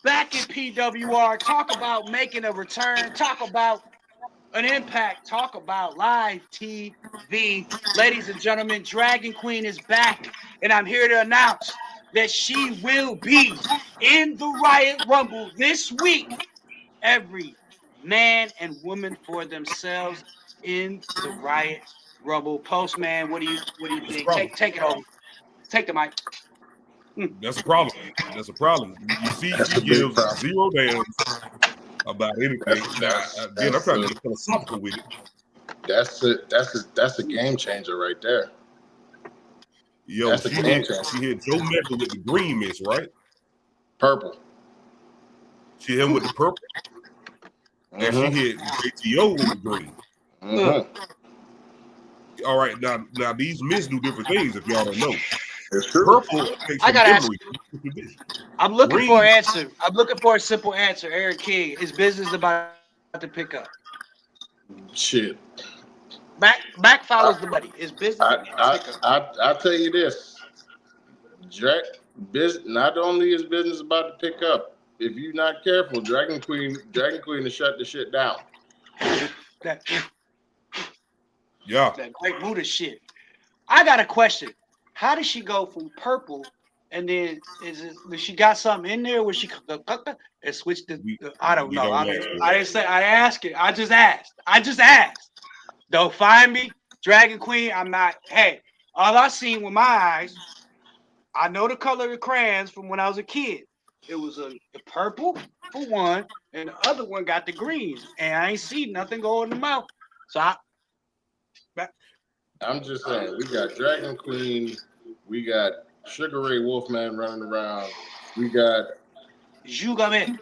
back in PWR. Talk about making a return. Talk about an impact. Talk about live TV. Ladies and gentlemen, Dragon Queen is back. And I'm here to announce that she will be in the Riot Rumble this week. Every man and woman for themselves in the Riot Rumble. Postman, what do you think? Take it over. Take the mic. That's a problem. That's a problem. You see, she gives zero damns about anything. Again, I'm trying to get philosophical with it. That's a game changer right there. Yo, she hit Joe Mecca with the green mist, right? Purple. She hit him with the purple. And she hit JTO with the green. All right, now these mists do different things if y'all don't know. It's true. Purple takes from memory. I'm looking for an answer. I'm looking for a simple answer. Eric King, is business about to pick up? Shit. Back follows the money. Is business about to pick up? I'll tell you this. Not only is business about to pick up, if you're not careful, Dragon Queen to shut the shit down. That Yeah. That great Buddha shit. I got a question. How did she go from purple and then did she got something in there where she and switched the I don't know. I didn't say I asked it. I just asked. Don't find me, Dragon Queen. I'm not. Hey, all I seen with my eyes, I know the color of the crayons from when I was a kid. It was the purple for one, and the other one got the greens, and I ain't seen nothing go in the mouth. So I'm just saying, we got Dragon Queen, we got Sugar Ray Wolfman running around, we got Jugame.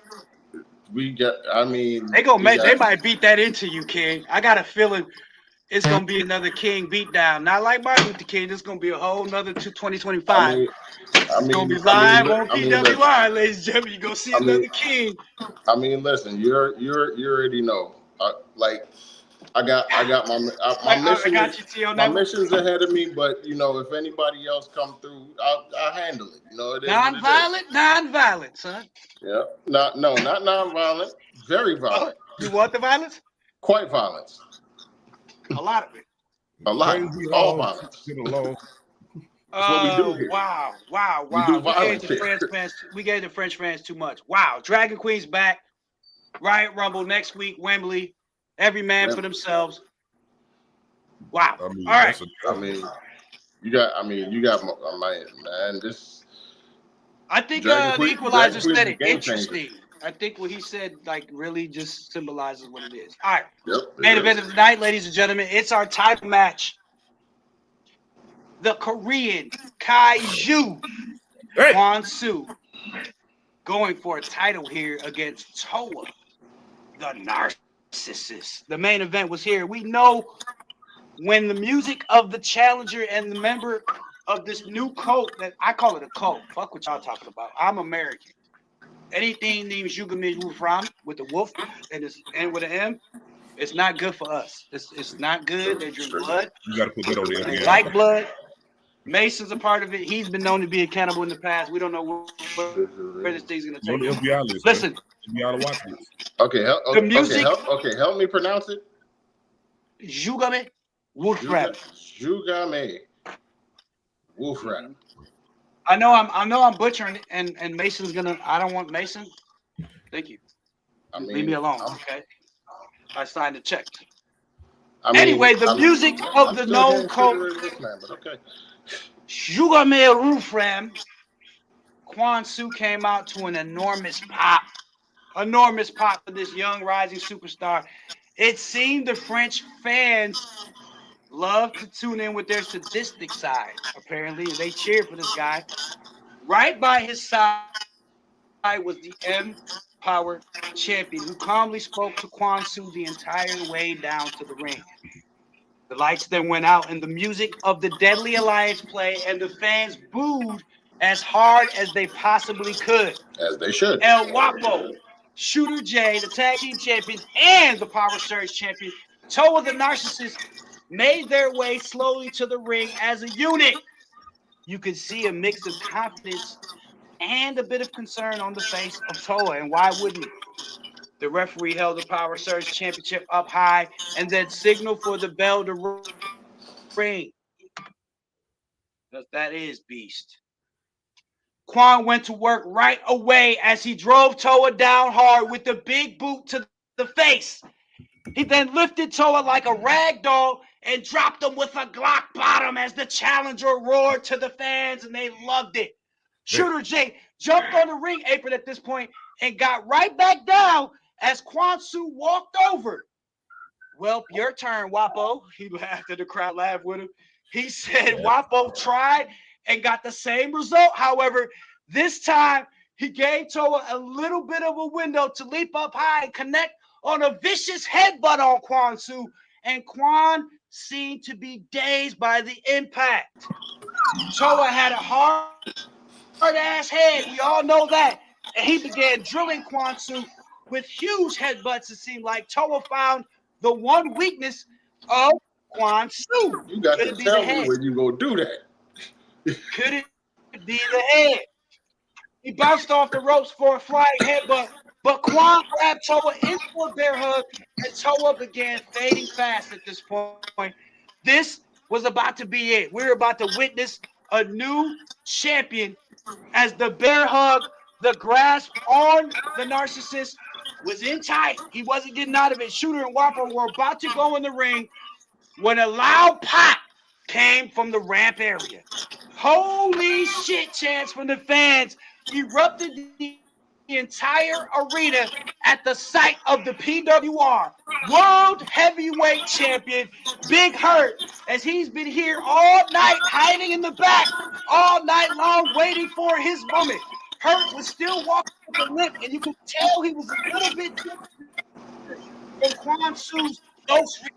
I mean, they might beat that into you, King. I got a feeling it's gonna be another King beatdown. Not like Martin Luther King. This is gonna be a whole nother 2025. It's gonna be live on PWR, ladies and gentlemen. You go see another King. I mean, listen, you already know. I got my missions ahead of me, but if anybody else come through, I'll handle it. Non-violent, son. Yeah, not non-violent, very violent. You want the violence? Quite violence. A lot of it. A lot. All violence. Get along. That's what we do here. Wow. We gave the French fans too much. Wow. Dragon Queen's back. Riot Rumble next week, Wembley. Every man for themselves. Wow. All right. You got man. This. I think the Equalizer said it interesting. I think what he said really just symbolizes what it is. All right. Yep, main event of the night, ladies and gentlemen. It's our title match. The Korean Kaiju Kwon Soo going for a title here against Toa, the Narcissist. The main event was here. We know when the music of the challenger and the member of this new cult, that I call it a cult. Fuck what y'all talking about. I'm American. Anything named Jugame Wolfram with the wolf and with an M, it's not good for us. It's not good. They drink blood. You gotta put that on there. They like blood. Mason's a part of it. He's been known to be a cannibal in the past. We don't know where this thing's gonna take us. FBI list, listen. FBI to watch this. Okay, the music. Help me pronounce it. Jugame Wolfram. Jugame Wolfram. I know I'm butchering it, and Mason's gonna. I don't want Mason. Thank you. Leave me alone, okay? I signed the check. Anyway, the music of the known cult. Okay. Jugame Wolfram. Kwon Soo came out to an enormous pop for this young rising superstar. It seemed the French fans love to tune in with their sadistic side. Apparently, they cheered for this guy. Right by his side was the M-Power champion, who calmly spoke to Quan Su the entire way down to the ring. The lights then went out, and the music of the Deadly Alliance played, and the fans booed as hard as they possibly could. As they should. El Guapo, Shooter J, the tag team champions, and the Power Surge champion, Toa the Narcissist, made their way slowly to the ring as a unit. You could see a mix of confidence and a bit of concern on the face of Toa, and why wouldn't it? The referee held the Power Surge Championship up high and then signaled for the bell to ring. Because that is Beast. Quan went to work right away as he drove Toa down hard with the big boot to the face. He then lifted Toa like a rag doll and dropped him with a Glock bottom as the challenger roared to the fans, and they loved it. Shooter J jumped on the ring apron at this point and got right back down as Quan Su walked over. Well, your turn, Wapo. He laughed and the crowd laughed with him. He said Wapo tried and got the same result. However, this time he gave Toa a little bit of a window to leap up high and connect on a vicious headbutt on Quan Su, and Quan seemed to be dazed by the impact. Toa had a hard-ass head, we all know that, and he began drilling Quan Su with huge headbutts. It seemed like Toa found the one weakness of Quan Su. You got to tell me when you go do that. Could it be the head? He bounced off the ropes for a flying headbutt, but Quan grabbed Toa into a bear hug, and Toa began fading fast at this point. This was about to be it. We were about to witness a new champion as the bear hug, the grasp on the Narcissist was in tight. He wasn't getting out of it. Shooter and Whopper were about to go in the ring when a loud pop came from the ramp area. Holy shit chants from the fans erupted the entire arena at the sight of the PWR World Heavyweight Champion Big Hurt, as he's been here all night hiding in the back all night long waiting for his moment. Hurt was still walking with a limp, and you could tell he was a little bit from Quan Su's ghost.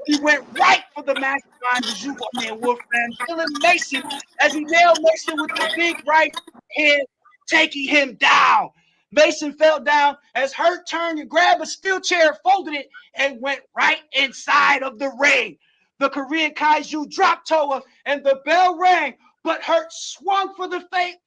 He went right for the mastermind, the Jugo Man Wolfman, killing Mason as he nailed Mason with the big right hand, taking him down. Mason fell down as Hurt turned and grabbed a steel chair, folded it, and went right inside of the ring. The Korean Kaiju dropped Toa, and the bell rang, but Hurt swung for the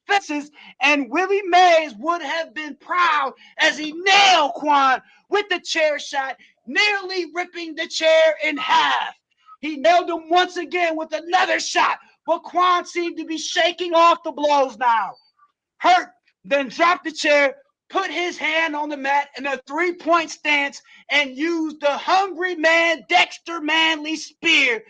fences, and Willie Mays would have been proud as he nailed Quan with the chair shot, nearly ripping the chair in half. He nailed him once again with another shot, but Quan seemed to be shaking off the blows now. Hurt then dropped the chair, put his hand on the mat in a three-point stance, and used the Hungry Man Dexter Manley Spear.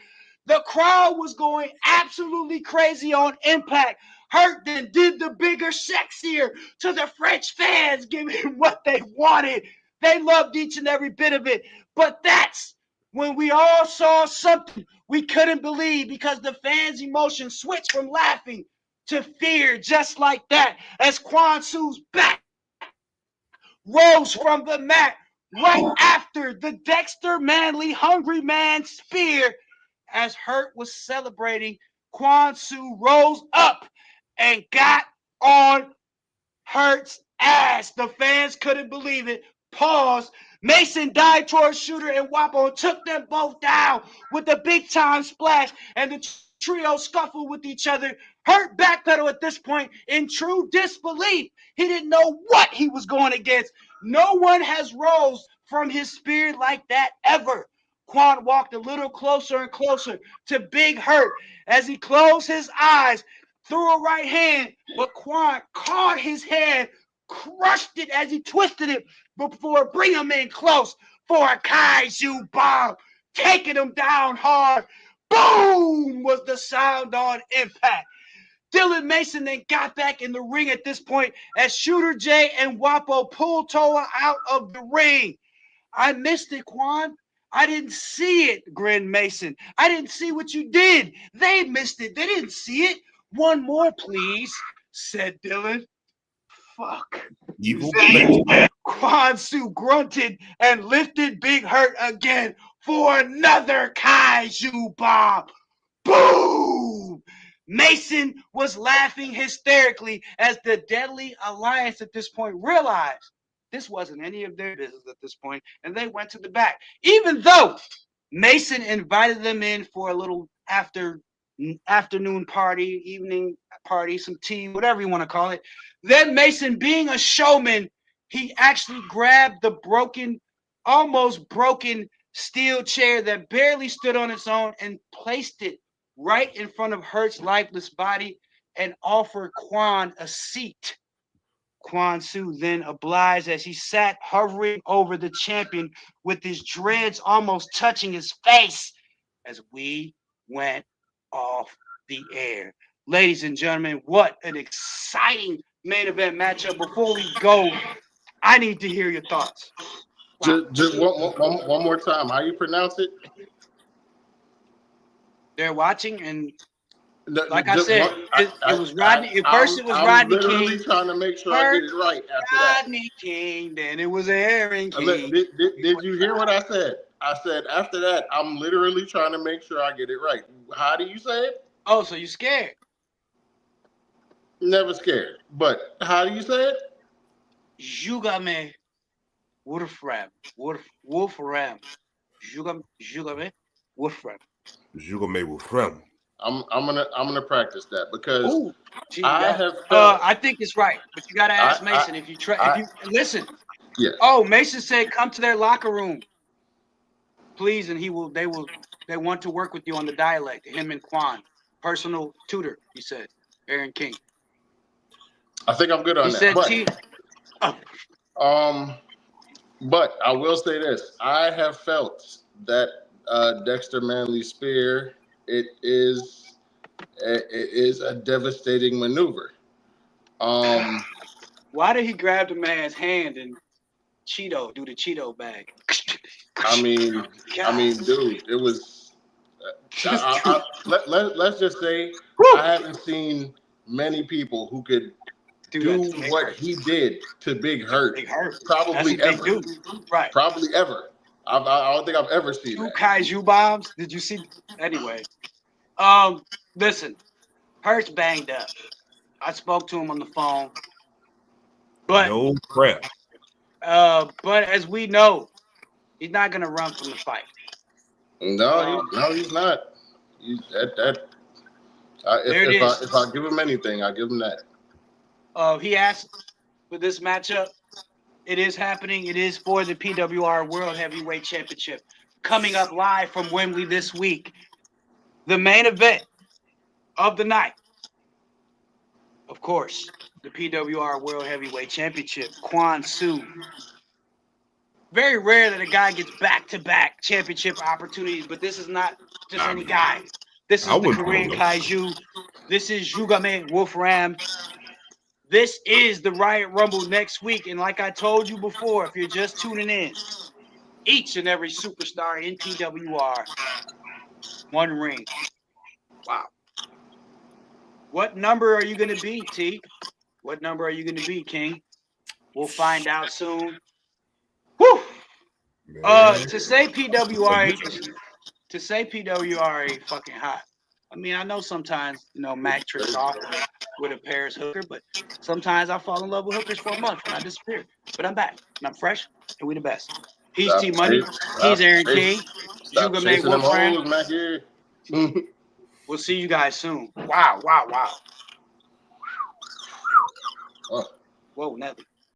The crowd was going absolutely crazy on impact. Hurt then did the bigger, sexier to the French fans, giving what they wanted. They loved each and every bit of it. But that's when we all saw something we couldn't believe, because the fans' emotions switched from laughing to fear just like that, as Quan Su's back rose from the mat right after the Dexter Manley Hungry Man Spear. As Hurt was celebrating, Quan Su rose up and got on Hurt's ass. The fans couldn't believe it. Pause. Mason died towards Shooter and Wapo and took them both down with a big time splash, and the trio scuffled with each other. Hurt backpedaled at this point in true disbelief. He didn't know what he was going against. No one has rose from his spirit like that ever. Quan walked a little closer and closer to Big Hurt as he closed his eyes, threw a right hand, but Quan caught his hand, crushed it as he twisted it before bringing him in close for a Kaiju bomb, taking him down hard. Boom was the sound on impact. Dylan Mason then got back in the ring at this point as Shooter J and Wapo pulled Toa out of the ring. I missed it, Quan. I didn't see it, grinned Mason. I didn't see what you did. They missed it. They didn't see it. One more, please, said Dylan. Fuck. Evil. Quan Su grunted and lifted Big Hurt again for another Kaiju bomb. Boom! Mason was laughing hysterically as the Deadly Alliance at this point realized this wasn't any of their business at this point, and they went to the back. Even though Mason invited them in for a little afternoon party, evening party, some tea, whatever you want to call it. Then Mason, being a showman, he actually grabbed the almost broken steel chair that barely stood on its own and placed it right in front of Hurt's lifeless body and offered Quan a seat. Quan Su then obliged as he sat hovering over the champion with his dreads almost touching his face as we went off the air. Ladies and gentlemen, what an exciting main event matchup. Before we go, I need to hear your thoughts. Wow. Just one more time. How you pronounce it? They're watching, and like I said, it was Rodney. At first, it was I'm Rodney literally King. trying to make sure I get it right after Rodney King. Then it was Aaron King. Did you hear what I said? I said after that, I'm literally trying to make sure I get it right. How do you say it? Oh, so you scared? Never scared. But how do you say it? Jugame Wolfram. Wolfram. Jugame Wolfram. Jugame Wolfram. I'm gonna practice that because ooh, gee, I think it's right, but you gotta ask Mason if you listen. Yeah. Oh, Mason said come to their locker room, please, and they want to work with you on the dialect. Him and Quan, personal tutor, he said. Aaron King. I think I'm good on that. But I will say this: I have felt that Dexter Manley's spear. It is a devastating maneuver. Why did he grab the man's hand and do the Cheeto bag? I mean, dude, it was. Let's just say I haven't seen many people who could do what he did to Big Hurt. Probably ever. Right. Probably ever. I don't think I've ever seen that. Kaiju bombs. Did you see? Anyway. Listen, Hurt's banged up. I spoke to him on the phone. But no crap. But as we know, he's not gonna run from the fight. No, he's not. If I give him anything, I give him that. He asked for this matchup. It is happening. It is for the PWR World Heavyweight Championship. Coming up live from Wembley this week. The main event of the night. Of course, the PWR World Heavyweight Championship. Quan Su. Very rare that a guy gets back-to-back championship opportunities, but this is not just any guy. This is the Korean Kaiju. This is Jugame Wolfram. This is the Riot Rumble next week. And like I told you before, if you're just tuning in, each and every superstar in PWR, one ring. Wow. What number are you going to be, T? What number are you going to be, King? We'll find out soon. Whew. To say PWR ain't fucking hot. I mean, I know sometimes, Mac tricks off with a Paris hooker, but sometimes I fall in love with hookers for a month and I disappear. But I'm back and I'm fresh and we the best. He's T Money. He's Aaron King. Jugame Wolfram. We'll see you guys soon. Wow. Whoa, Nelly.